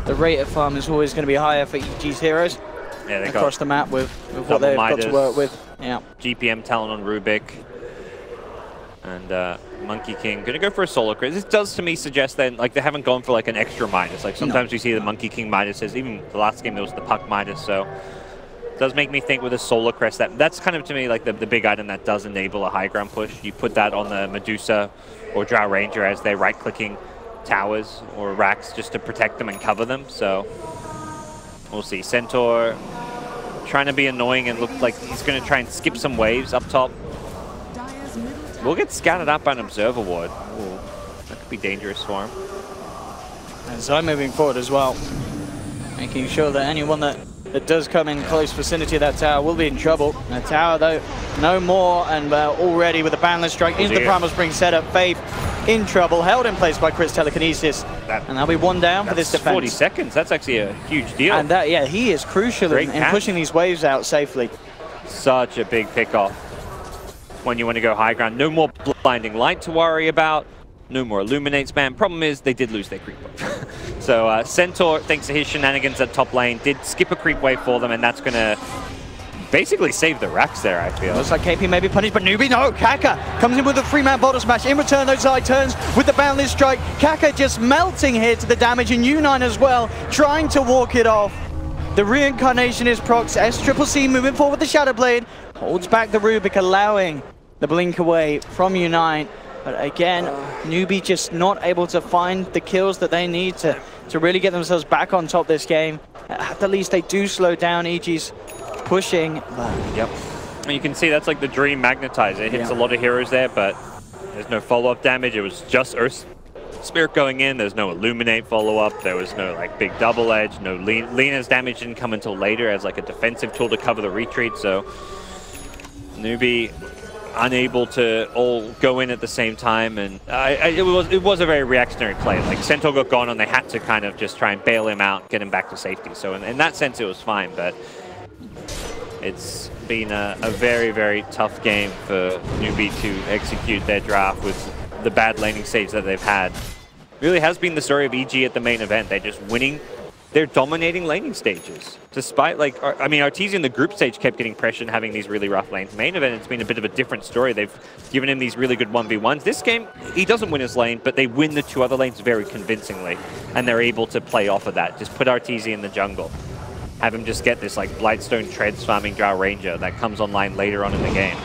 rate of farm is always going to be higher for EG's heroes. Yeah, they across the map with what they've got to work with. Yeah. GPM talent on Rubik. And Monkey King going to go for a solo crit. This does to me suggest that like they haven't gone for like an extra Midas. Like sometimes we see the Monkey King Midases. Even the last game it was the Puck Midas. So it does make me think with a solo crest that's kind of to me like the big item that does enable a high ground push. You put that on the Medusa or Drow Ranger as they're right clicking towers or racks just to protect them and cover them. So we'll see. Centaur trying to be annoying and look like he's going to try and skip some waves up top. We'll get scouted out by an Observer Ward. Ooh, that could be dangerous for him. And so moving forward as well, making sure that anyone that does come in close vicinity of that tower will be in trouble. The tower, though, no more, and already with a Boundless Strike into the Primal Spring setup, Faith in trouble, held in place by Chris Telekinesis, and that'll be one down for this defense. 40 seconds, that's actually a huge deal. And that, yeah, he is crucial in pushing these waves out safely. Such a big pickoff when you want to go high ground. No more Blinding Light to worry about, no more Illuminate spam. Problem is, they did lose their creep wave. So Centaur, thanks to his shenanigans at top lane, did skip a creep wave for them, and that's going to basically save the racks there, I feel. Looks like KP may be punished, but Newbee, no! Kaka comes in with a 3-man bottle smash. In return, those side turns with the Boundless Strike. Kaka just melting here to the damage, and U9 as well, trying to walk it off. The Reincarnation is procs. SCCC moving forward with the Shadow Blade. Holds back the Rubik, allowing the blink away from U9. But again, Newbee just not able to find the kills that they need to really get themselves back on top this game. At the least, they do slow down EG's pushing. Yep. And you can see that's like the Dream Magnetizer. It hits a lot of heroes there, but there's no follow-up damage. It was just Earth Spirit going in. There's no Illuminate follow-up. There was no like big double edge. No Lina's damage didn't come until later as like a defensive tool to cover the retreat. So Newbee unable to all go in at the same time, and it was a very reactionary play. Like Centaur got gone and they had to kind of just try and bail him out, get him back to safety. So in that sense it was fine, but it's been a very, very tough game for Newbee to execute their draft with the bad laning stage that they've had. Really has been the story of EG at the main event. They're just winning. They're dominating laning stages. Despite, like, I mean, Arteezy in the group stage kept getting pressured and having these really rough lanes. Main event, it's been a bit of a different story. They've given him these really good 1v1s. This game, he doesn't win his lane, but they win the two other lanes very convincingly. And they're able to play off of that. Just put Arteezy in the jungle. Have him just get this, like, Blightstone Treads farming Drow Ranger that comes online later on in the game.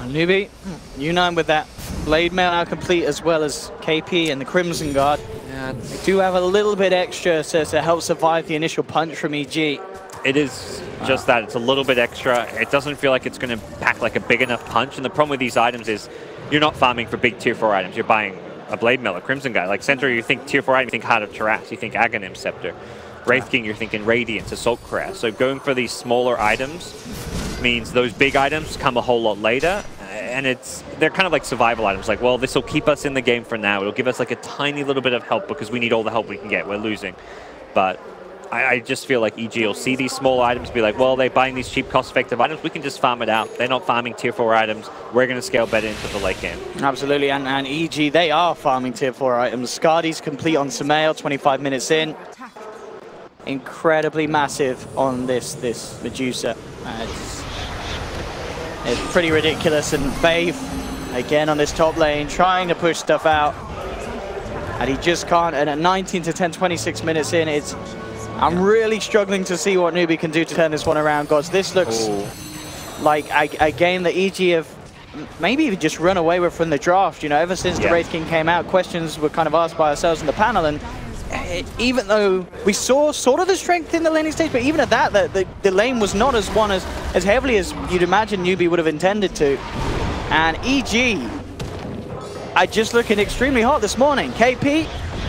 Newbee, U9 with that Blade Mail now complete, as well as KP and the Crimson Guard. They do have a little bit extra to help survive the initial punch from EG. It is just that. It's a little bit extra. It doesn't feel like it's going to pack like a big enough punch. And the problem with these items is you're not farming for big tier 4 items. You're buying a Blade Mail, a Crimson Guard. Like Centaur, you think tier 4 item, you think Heart of Taras, you think Aghanim Scepter. Wraith King, you're thinking Radiance, Assault Cuirass. So going for these smaller items means those big items come a whole lot later. And they're kind of like survival items. Like, well, this will keep us in the game for now. It'll give us like a tiny little bit of help because we need all the help we can get. We're losing. But I just feel like EG will see these small items, be like, well, they're buying these cheap, cost-effective items. We can just farm it out. They're not farming tier 4 items. We're going to scale better into the late game. Absolutely, and EG, they are farming tier 4 items. Skardy's complete on Sumail, 25 minutes in. Incredibly massive on this Medusa. It's pretty ridiculous, and Faith, again on this top lane, trying to push stuff out. And he just can't, and at 19 to 10, 26 minutes in, I'm really struggling to see what Newbee can do to turn this one around, guys. This looks like a game that EG have maybe even just run away with from the draft. You know, ever since the Wraith King came out, questions were kind of asked by ourselves in the panel, and even though we saw sort of the strength in the laning stage, but even at that, the lane was not as as heavily as you'd imagine Newbee would have intended to. And EG are just looking extremely hot this morning. KP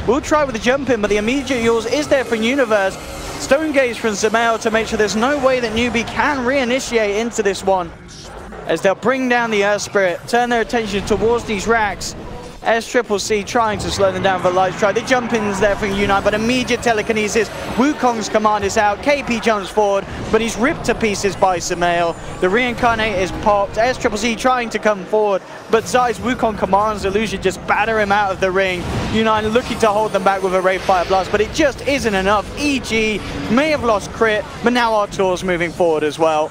will try with the jump in, but the immediate yours is there from Universe. Stone Gaze from Zamail to make sure there's no way that Newbee can reinitiate into this one, as they'll bring down the Earth Spirit, turn their attention towards these racks. SCCC trying to slow them down for a light strike. The jump-in's there from U9, but immediate telekinesis. Wukong's command is out. KP jumps forward, but he's ripped to pieces by Zamail. The reincarnate is popped. SCCC trying to come forward, but Zai's Wukong commands illusion just batter him out of the ring. U9 looking to hold them back with a Wraith Fire Blast, but it just isn't enough. EG may have lost crit, but now Artur's moving forward as well.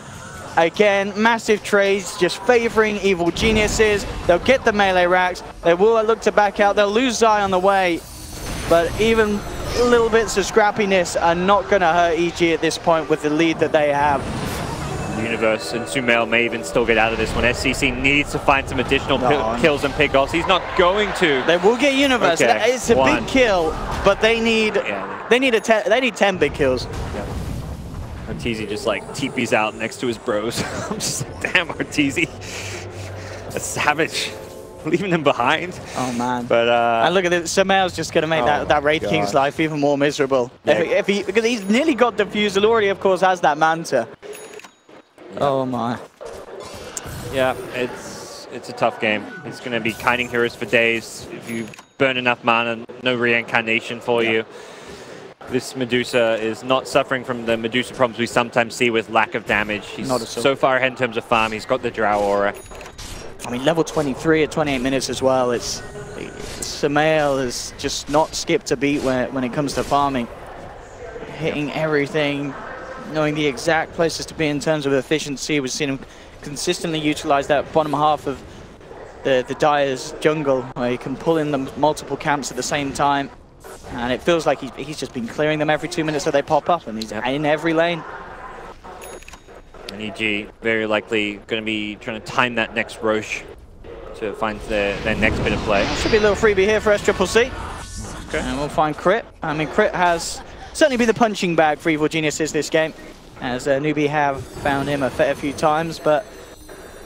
Again, massive trades, just favoring evil geniuses. They'll get the melee racks. They will look to back out. They'll lose Zai on the way. But even little bits of scrappiness are not going to hurt EG at this point with the lead that they have. Universe and Sumail may even still get out of this one. SCC needs to find some additional kills and pickoffs. He's not going to. They will get Universe. Okay. It's a big kill, but they need 10 big kills. Yeah. Arteezy just like TP's out next to his bros. I'm just like, damn, Arteezy. That's savage. Leaving them behind. Oh man. But and look at this, Zamail's just gonna make that Wraith King's life even more miserable. Yeah. Because he's nearly got defused. Already of course has that Manta. Yeah. Oh my. Yeah, it's a tough game. It's gonna be kiting heroes for days. If you burn enough mana, no reincarnation for you. This Medusa is not suffering from the Medusa problems we sometimes see with lack of damage. He's so far ahead in terms of farm. He's got the Drow Aura. I mean, level 23 at 28 minutes as well. Zamail has just not skipped a beat when it comes to farming. Hitting everything, knowing the exact places to be in terms of efficiency. We've seen him consistently utilize that bottom half of the Dire's jungle, where he can pull in the multiple camps at the same time. And it feels like he's just been clearing them every 2 minutes so they pop up, and he's in every lane. And EG very likely going to be trying to time that next Roche to find their next bit of play. Should be a little freebie here for SCCC. Okay. And we'll find Crit. I mean, Crit has certainly been the punching bag for Evil Geniuses this game, as Newbee have found him a fair few times, but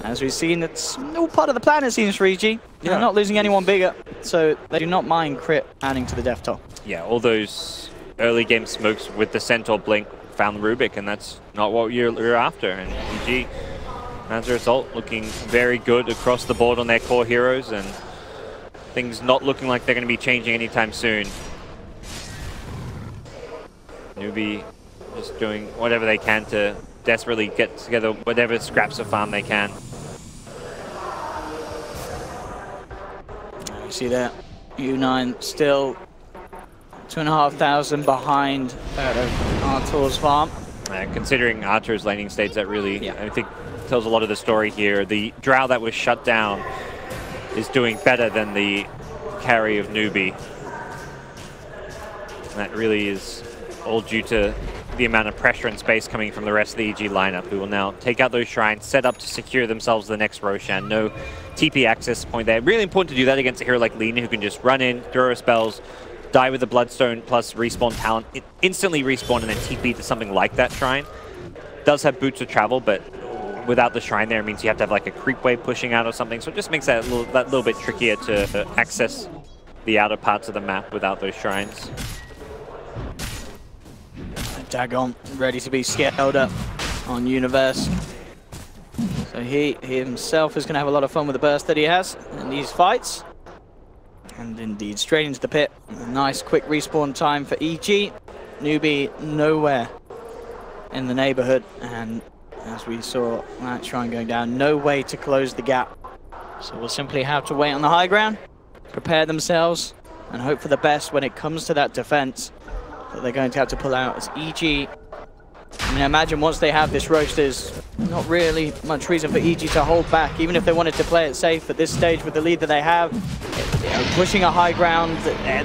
as we've seen, it's all part of the plan, it seems, for EG. They're not losing anyone bigger, so they do not mind Crit adding to the death toll. Yeah, all those early game smokes with the Centaur Blink found Rubik, and that's not what you're after. And EG, as a result, looking very good across the board on their core heroes, and things not looking like they're going to be changing anytime soon. Newbee just doing whatever they can to desperately get together whatever scraps of farm they can. You see that U9 still 2,500 behind Artur's farm. Considering Artur's laning stage, that really, I think, tells a lot of the story here. The Drow that was shut down is doing better than the carry of Newbee. And that really is all due to the amount of pressure and space coming from the rest of the EG lineup, who will now take out those shrines, set up to secure themselves the next Roshan. No TP access point there. Really important to do that against a hero like Lina, who can just run in, throw her spells, die with the Bloodstone plus respawn talent, instantly respawn and then TP to something like that shrine. Does have boots of travel, but without the shrine there, it means you have to have like a creep wave pushing out or something, so it just makes that little bit trickier to access the outer parts of the map without those shrines. Dagon ready to be scaled up on Universe. So he himself is going to have a lot of fun with the burst that he has in these fights. And indeed, straight into the pit. A nice quick respawn time for EG. Newbee nowhere in the neighborhood. And as we saw that shrine going down, no way to close the gap. So we'll simply have to wait on the high ground, prepare themselves, and hope for the best when it comes to that defense that they're going to have to pull out. As EG, I mean, imagine once they have this Roche, there's not really much reason for EG to hold back, even if they wanted to play it safe at this stage with the lead that they have. Pushing a high ground,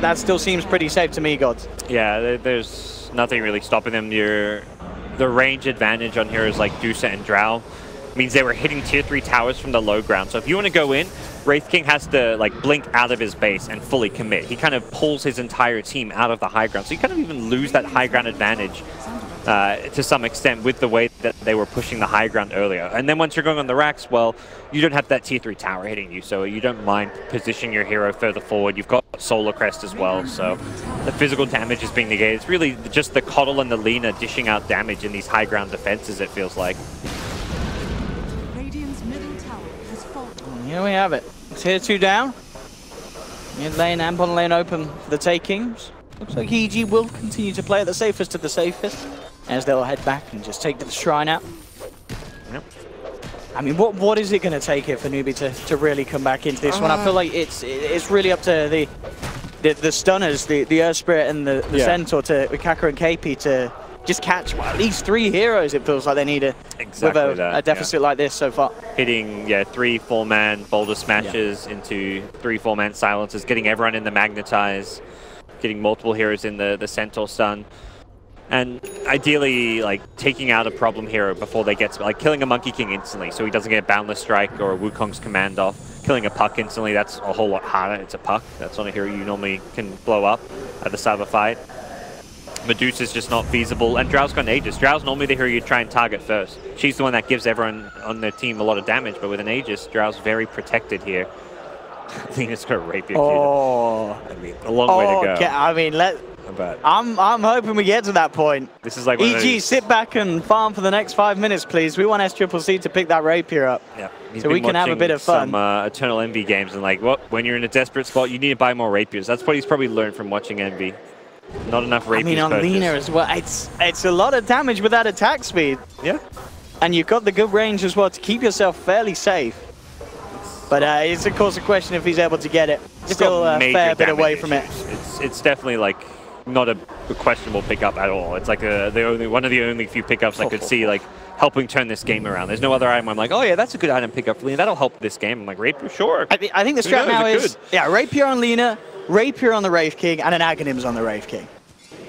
that still seems pretty safe to me, Gods. Yeah, there's nothing really stopping them. The range advantage on heroes like Dusa and Drow means they were hitting tier 3 towers from the low ground. So if you want to go in, Wraith King has to like blink out of his base and fully commit. He kind of pulls his entire team out of the high ground. So you kind of even lose that high ground advantage to some extent with the way that they were pushing the high ground earlier. And then once you're going on the racks, well, you don't have that tier 3 tower hitting you, so you don't mind positioning your hero further forward. You've got Solar Crest as well, so the physical damage is being negated. It's really just the Coddle and the Lina dishing out damage in these high ground defenses, it feels like. Here we have it. Tier 2 down. Mid lane and bottom lane open for the takings. Looks like EG will continue to play at the safest of the safest as they'll head back and just take the shrine out. Yep. I mean, what is it going to take here for Newbee to really come back into this one? I feel like it's really up to the stunners, the Earth Spirit and the Centaur, to Kaka and KP to just catch at least 3 heroes. It feels like they need with a deficit like this so far. Hitting 3 4-man boulder smashes into 3 4-man silencers, getting everyone in the magnetize, getting multiple heroes in the Centaur stun, and ideally like taking out a problem hero before they get like killing a Monkey King instantly so he doesn't get Boundless Strike or a Wukong's command off. Killing a Puck instantly, that's a whole lot harder. It's a Puck. That's not a hero you normally can blow up at the start of a fight. Medusa's just not feasible, and Drow's got an Aegis. Drow's normally the hero you try and target first. She's the one that gives everyone on their team a lot of damage, but with an Aegis, Drow's very protected here. Lina's got a Rapier. Oh, I mean, a long way to go. Okay. I mean, I'm hoping we get to that point. This is like EG, sit back and farm for the next 5 minutes, please. We want SCCC to pick that Rapier up. Yeah. So we can have a bit of fun. Some Eternal Envy games, and like, when you're in a desperate spot, you need to buy more Rapiers. That's what he's probably learned from watching Envy. Not enough Rapiers. I mean, on Lina as well, it's a lot of damage with that attack speed. Yeah. And you've got the good range as well to keep yourself fairly safe. But it's of course a question if he's able to get it. Still a fair bit away from it. It's definitely like not a questionable pickup at all. It's like one of the only few pickups I could see like helping turn this game around. There's no other item I'm like, oh yeah, that's a good item pickup for Lina. That'll help this game. I'm like, Rapier, sure. I think the strat now is Rapier on Lina, Rapier on the Wraith King, and an Aghanims on the Wraith King.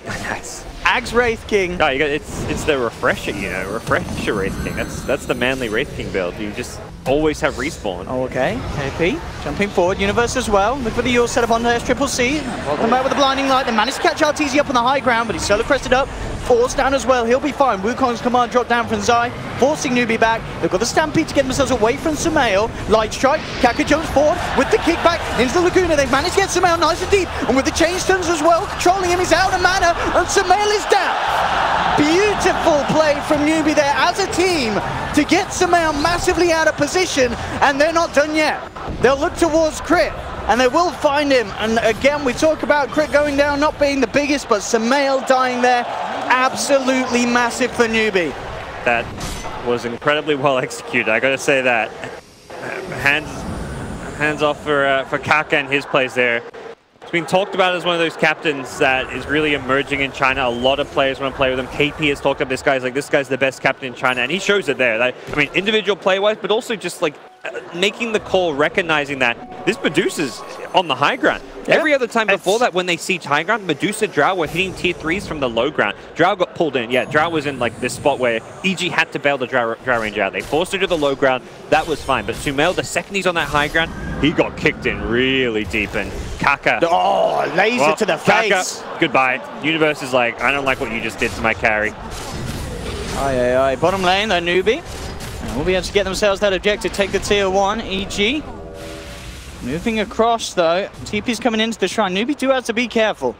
Nice. Aghs Wraith King. No, it's the refresher, refresher Wraith King. That's the manly Wraith King build. You just always have respawn. Oh, okay. KP jumping forward. Universe as well. Look for the Yule set up on the SCCC. Welcome out with the blinding light. They managed to catch RTZ up on the high ground, but he's solo crested up. Force down as well. He'll be fine. Wukong's command drop down from Zai, forcing Newbee back. They've got the Stampede to get themselves away from Sumail. Light Strike. Kaka jumps forward with the kickback into the Laguna. They've managed to get Sumail nice and deep. And with the change stuns as well, controlling him, he's out of mana. And Sumail is down. Beautiful play from Newbee there as a team to get Sumail massively out of position. And they're not done yet. They'll look towards Crit. And they will find him. And again, we talk about Crit going down not being the biggest, but Sumail dying there. Absolutely massive for Newbee. That was incredibly well executed, I gotta say that. Hands off for Kaka and his plays there. It's been talked about as one of those captains that is really emerging in China. A lot of players want to play with him. KP has talked about this guy's the best captain in China, and he shows it there. I mean, individual play-wise, but also just like making the call, recognizing that this Medusa's on the high ground. Yeah. Every other time before that, when they siege high ground, Medusa, Drow were hitting tier 3s from the low ground. Drow got pulled in. Yeah, Drow was in like this spot where EG had to bail the Drow range out. They forced her to the low ground. That was fine. But Sumail, the second he's on that high ground, he got kicked in really deep. And Kaka. Oh, laser to the face. Kaka, goodbye. Universe is like, I don't like what you just did to my carry. Aye. Bottom lane, though, Newbee. We'll be able to get themselves that objective, take the tier 1, EG. Moving across, though. TP's coming into the shrine. Newbee do have to be careful.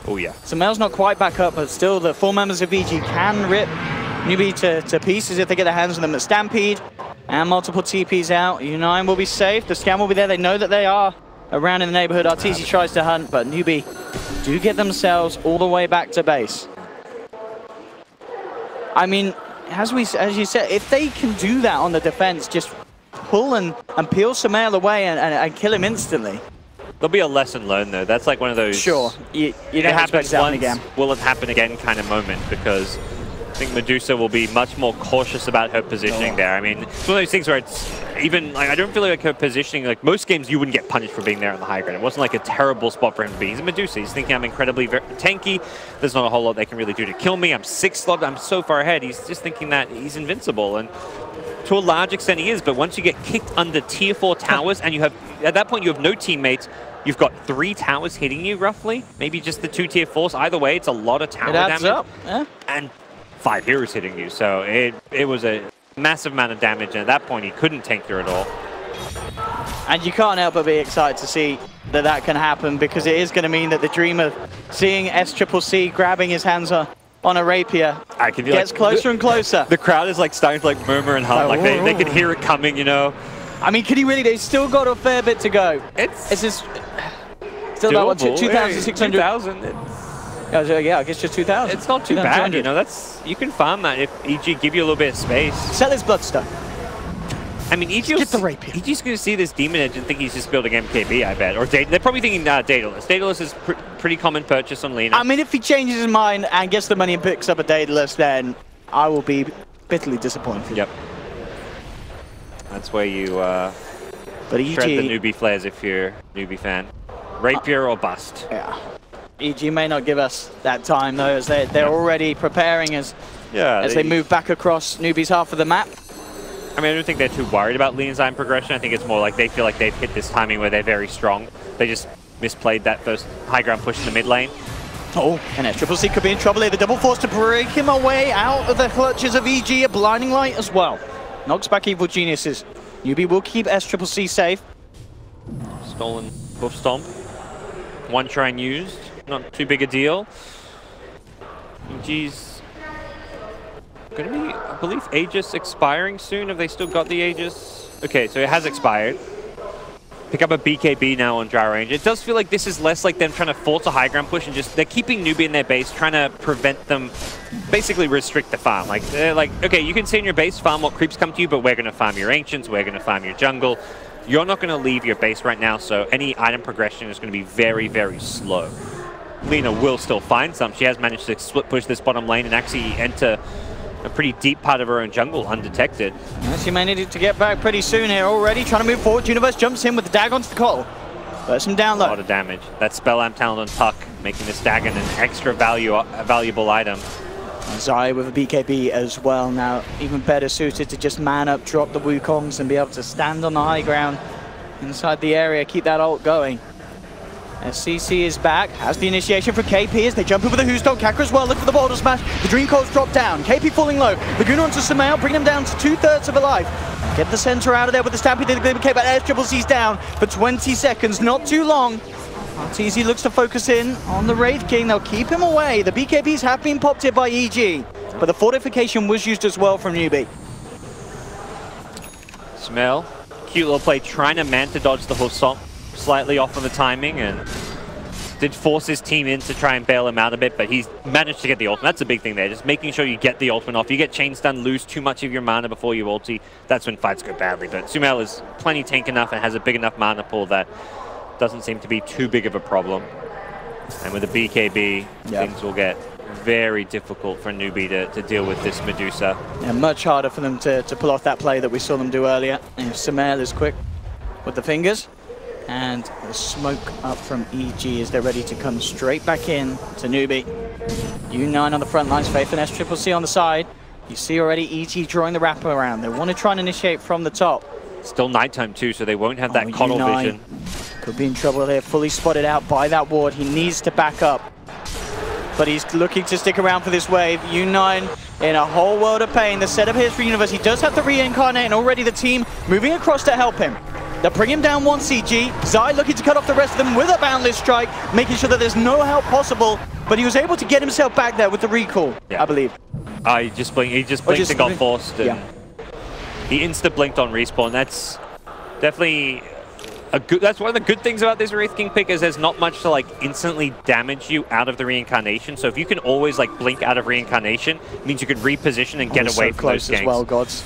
Oh, yeah. Sumail's not quite back up, but still the 4 members of EG can rip Newbee to pieces if they get their hands on them at Stampede. And multiple TPs out. U9 will be safe. The scan will be there. They know that they are around in the neighborhood. Arteezy tries to hunt, but Newbee do get themselves all the way back to base. I mean, as you said, if they can do that on the defense, just pull and peel Sumail away and kill him instantly. There'll be a lesson learned, though. That's like one of those... Sure. You don't expect that one again. Will it happen again kind of moment, because I think Medusa will be much more cautious about her positioning there. I mean, it's one of those things where it's even, like, I don't feel like her positioning, like most games you wouldn't get punished for being there on the high ground. It wasn't like a terrible spot for him to be. He's a Medusa. He's thinking I'm incredibly tanky. There's not a whole lot they can really do to kill me. I'm 6th slot. I'm so far ahead. He's just thinking that he's invincible. And to to a large extent he is, but once you get kicked under tier 4 towers and you have, at that point you have no teammates, you've got 3 towers hitting you roughly, maybe just the 2 tier 4s. Either way, it's a lot of tower damage. Up. Yeah. And 5 heroes hitting you, so it was a massive amount of damage, and at that point he couldn't tank through it all. And you can't help but be excited to see that that can happen, because it is going to mean that the dream of seeing SCCC grabbing his hands on a rapier gets closer and closer. The crowd is like starting to like murmur and hum, like they can hear it coming, you know. I mean, can he really? They've still got a fair bit to go. It's just still about what, 2,600. 2,000. Yeah, I guess just 2,000. It's not too bad, you know. You can farm that if EG give you a little bit of space. Sell his Bloodstone. I mean, EG's going to see this Demon Edge and think he's just building MKB, I bet. Or they're probably thinking Daedalus. Daedalus is pretty common purchase on Lina. I mean, if he changes his mind and gets the money and picks up a Daedalus, then I will be bitterly disappointed. Yep. That's where you but EG, shred the Newbee flares if you're a Newbee fan. Rapier or bust. Yeah. EG may not give us that time, though, as they're already preparing as they move back across Newbee's half of the map. I mean, I don't think they're too worried about Lina's iron progression. I think it's more like they feel like they've hit this timing where they're very strong. They just misplayed that first high ground push in the mid lane. Oh, and SCCC could be in trouble here. The double force to break him away out of the clutches of EG. A blinding light as well. Knocks back Evil Geniuses. Newbee will keep SCCC safe. Stolen buff stomp. One shrine used. Not too big a deal. EG's going to be, I believe, Aegis expiring soon. Have they still got the Aegis? Okay, so it has expired. Pick up a BKB now on Dry Range. It does feel like this is less like them trying to force a high ground push and just, they're keeping Newbee in their base, trying to prevent them, basically restrict the farm. Like, they're like, okay, you can stay in your base, farm what creeps come to you, but we're going to farm your Ancients, we're going to farm your jungle. You're not going to leave your base right now, so any item progression is going to be very, very slow. Lina will still find some. She has managed to split push this bottom lane and actually enter a pretty deep part of her own jungle undetected. She may need to get back pretty soon here already, trying to move forward. Universe jumps in with the dagger onto the call. But some down low. A lot of damage. That Spell Amp talent on Puck, making this dagger an extra valuable item. Zai with a BKB as well now, even better suited to just man up, drop the Wukongs and be able to stand on the high ground inside the area, keep that ult going. SCC is back, has the initiation from KP as they jump in with a Who's-Dog Kaka as well, look for the Boulder Smash, the Dream Coils drop down, KP falling low, Laguna onto Samael, bring them down to 2/3 of a life. Get the center out of there with the Stampede, the BKB, but SCCC's down for 20 seconds, not too long. RTZ looks to focus in on the Wraith King, they'll keep him away. The BKBs have been popped here by EG, but the fortification was used as well from Newbee. Smell, cute little play, trying to Manta dodge the Husop. Slightly off on the timing and did force his team in to try and bail him out a bit, but he's managed to get the ultimate. That's a big thing there, just making sure you get the ultimate off. You get chain stun, lose too much of your mana before you ulti, that's when fights go badly. But Sumail is plenty tank enough and has a big enough mana pool that doesn't seem to be too big of a problem. And with the BKB, things will get very difficult for Newbee to deal with this Medusa. Yeah, much harder for them to pull off that play that we saw them do earlier. And Sumail is quick with the fingers. And the smoke up from EG as they're ready to come straight back in to Newbee. U9 on the front lines, Faith and SCCC on the side. You see already EG drawing the wrapper around. They want to try and initiate from the top. Still nighttime too, so they won't have that coddle U9 vision. could be in trouble here, fully spotted out by that ward. He needs to back up. But he's looking to stick around for this wave. U9 in a whole world of pain. The setup here for Universe. He does have to reincarnate, and already the team moving across to help him. They'll bring him down once, CG. Zai looking to cut off the rest of them with a Boundless Strike, making sure that there's no help possible. But he was able to get himself back there with the recall, I believe. He just blinked and got forced. And he insta-blinked on respawn. That's definitely a good. That's one of the good things about this Wraith King pick is there's not much to like instantly damage you out of the reincarnation. So if you can always like blink out of reincarnation, it means you can reposition and get away from those ganks. As well, gods.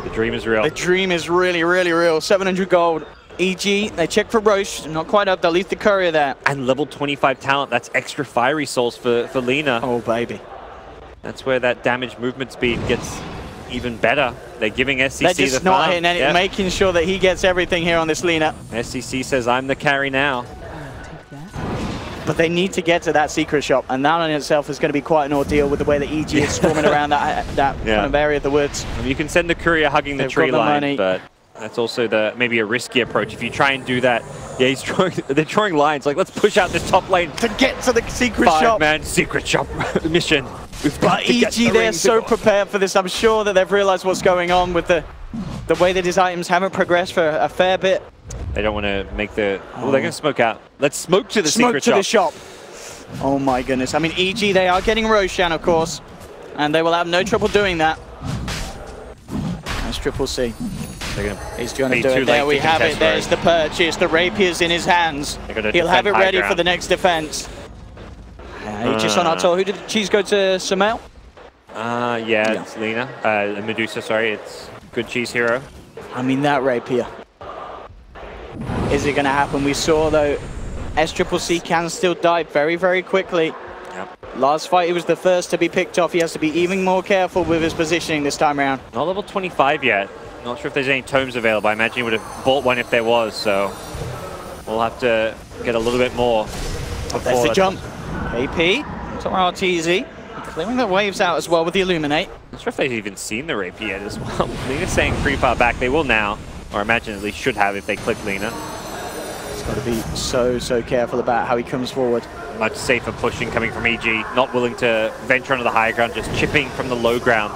The dream is real. The dream is really, really real. 700 gold. EG, they check for Roche. Not quite up. They'll leave the courier there. And level 25 talent. That's extra fiery souls for Lina. Oh, baby. That's where that damage movement speed gets even better. They're giving SCC They're just the not farm. hitting any, making sure that he gets everything here on this Lina. SCC says, I'm the carry now. But they need to get to that secret shop, and that in itself is going to be quite an ordeal with the way that EG is swarming around that kind of area of the woods. You can send the courier hugging the tree line, money. but that's also maybe a risky approach. If you try and do that, yeah, they're drawing lines. Like, let's push out this top lane to get to the secret shop. Man, secret shop mission. But EG, they're so prepared for this. I'm sure that they've realized what's going on with the way that his items haven't progressed for a fair bit. They don't want to make the... Oh, they're going to smoke out. Let's smoke to the secret shop. Smoke to the shop. Oh my goodness. I mean, EG, they are getting Roshan, of course, and they will have no trouble doing that. That's Triple C. He's going to do it. There we have it. There's the purchase. The rapier's in his hands. He'll have it ready for the next defense. Just on our tour. Who did Cheese go to? Sumail? Yeah, it's Lina. Medusa, sorry. It's good Cheese hero. I mean, that rapier. Is it going to happen? We saw, though, SCCC can still die very, very quickly. Yep. Last fight, he was the first to be picked off. He has to be even more careful with his positioning this time around. Not level 25 yet. Not sure if there's any tomes available. I imagine he would have bought one if there was, so we'll have to get a little bit more. There's the jump. KP to RTZ. Clearing the waves out as well with the Illuminate. Not sure if they've even seen the rapier yet as well. Lina's saying pretty far back. They will now, or imagine at least should have if they click Lina. He's got to be so careful about how he comes forward. Much safer pushing coming from EG. Not willing to venture onto the high ground, just chipping from the low ground.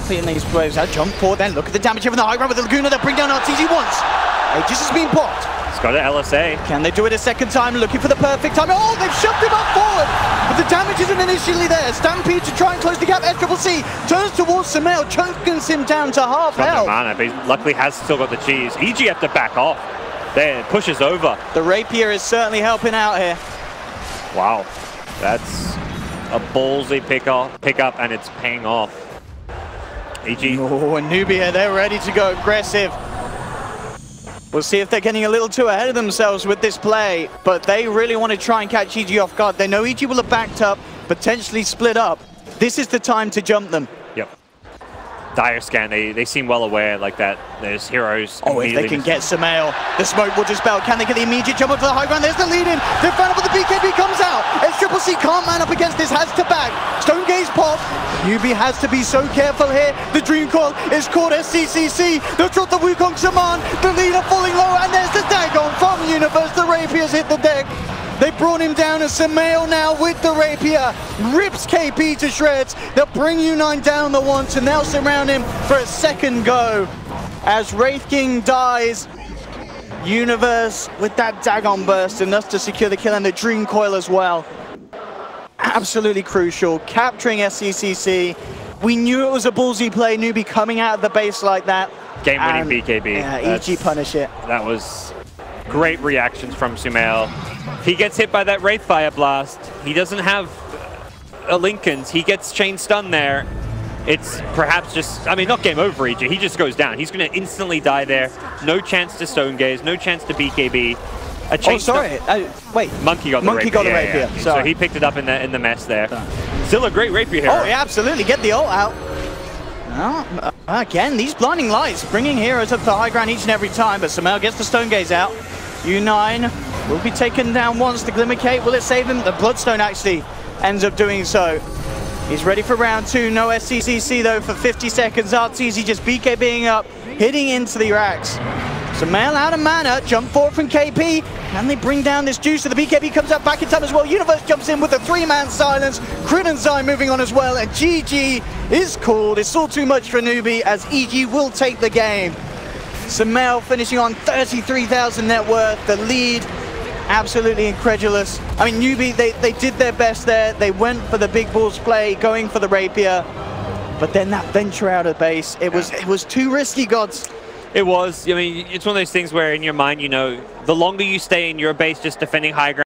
Clearing these waves out, jump forward, then look at the damage here from the high ground with the Laguna. They'll bring down RTZ once. Aegis has been popped. It's got an LSA. Can they do it a second time? Looking for the perfect time. Oh, they've shoved him up forward. But the damage isn't initially there. Stampede to try and close the gap. SCCC turns towards Sumail, chokes him down to half health. No mana, but he luckily has still got the cheese. EG have to back off. There, pushes over. The rapier is certainly helping out here. Wow, that's a ballsy pick up, and it's paying off. EG. Oh, and Newbee here, they're ready to go aggressive. We'll see if they're getting a little too ahead of themselves with this play, but they really want to try and catch EG off guard. They know EG will have backed up, potentially split up. This is the time to jump them. Yep. Dire scan, they seem well aware like that. There's heroes. Oh, if they can get Sumail, the smoke will dispel. Can they get the immediate jump up to the high ground? There's the lead in. They're found up, but the BKB comes out. SCCC can't man up against this, has to back. Stone Gaze pop. Newbee has to be so careful here. The Dream Coil is caught SCCC. They'll drop the Wukong Shaman. The leader falling low, and there's the Dagon from Universe. The Rapiers hit the deck. They brought him down, and Sumail now with the rapier rips KP to shreds. They'll bring U9 down the once, and they'll surround him for a second go. As Wraith King dies, Universe with that Dagon burst, enough to secure the kill, and the Dream Coil as well. Absolutely crucial, capturing SCCC. We knew it was a ballsy play, Newbee coming out of the base like that. Game-winning BKB. Yeah, EG punish it. That was great reactions from Sumail. He gets hit by that Wraith Fire Blast. He doesn't have a Lincoln's. He gets chain stun there. It's perhaps just, I mean, not game over, EG. He just goes down. He's going to instantly die there. No chance to Stone Gaze, no chance to BKB. Oh, sorry. Wait. Monkey got the rapier. Got the rapier. Yeah. So he picked it up in the mess there. Still a great rapier hero. Oh, yeah, absolutely. Get the ult out. No, again, these blinding lights bringing heroes up to the high ground each and every time, but Sumail gets the Stone Gaze out. U9 will be taken down once. The Glimmer Cape, will it save him? The Bloodstone actually ends up doing so. He's ready for round two. No SCCC though for 50 seconds. RTZ just BKBing up, hitting into the racks. Sumail out of mana, jump forward from KP. Can they bring down this juicer? The BKB comes up back in time as well. Universe jumps in with a three-man silence. Crit and Zai moving on as well, and GG is called. It's all too much for Newbee as EG will take the game. Sumail finishing on 33,000 net worth. The lead, absolutely incredulous. I mean, Newbee, they did their best there. They went for the big balls play, going for the rapier. But then that venture out of base, it was too risky, gods. It was. I mean, it's one of those things where in your mind, you know, the longer you stay in your base just defending high ground,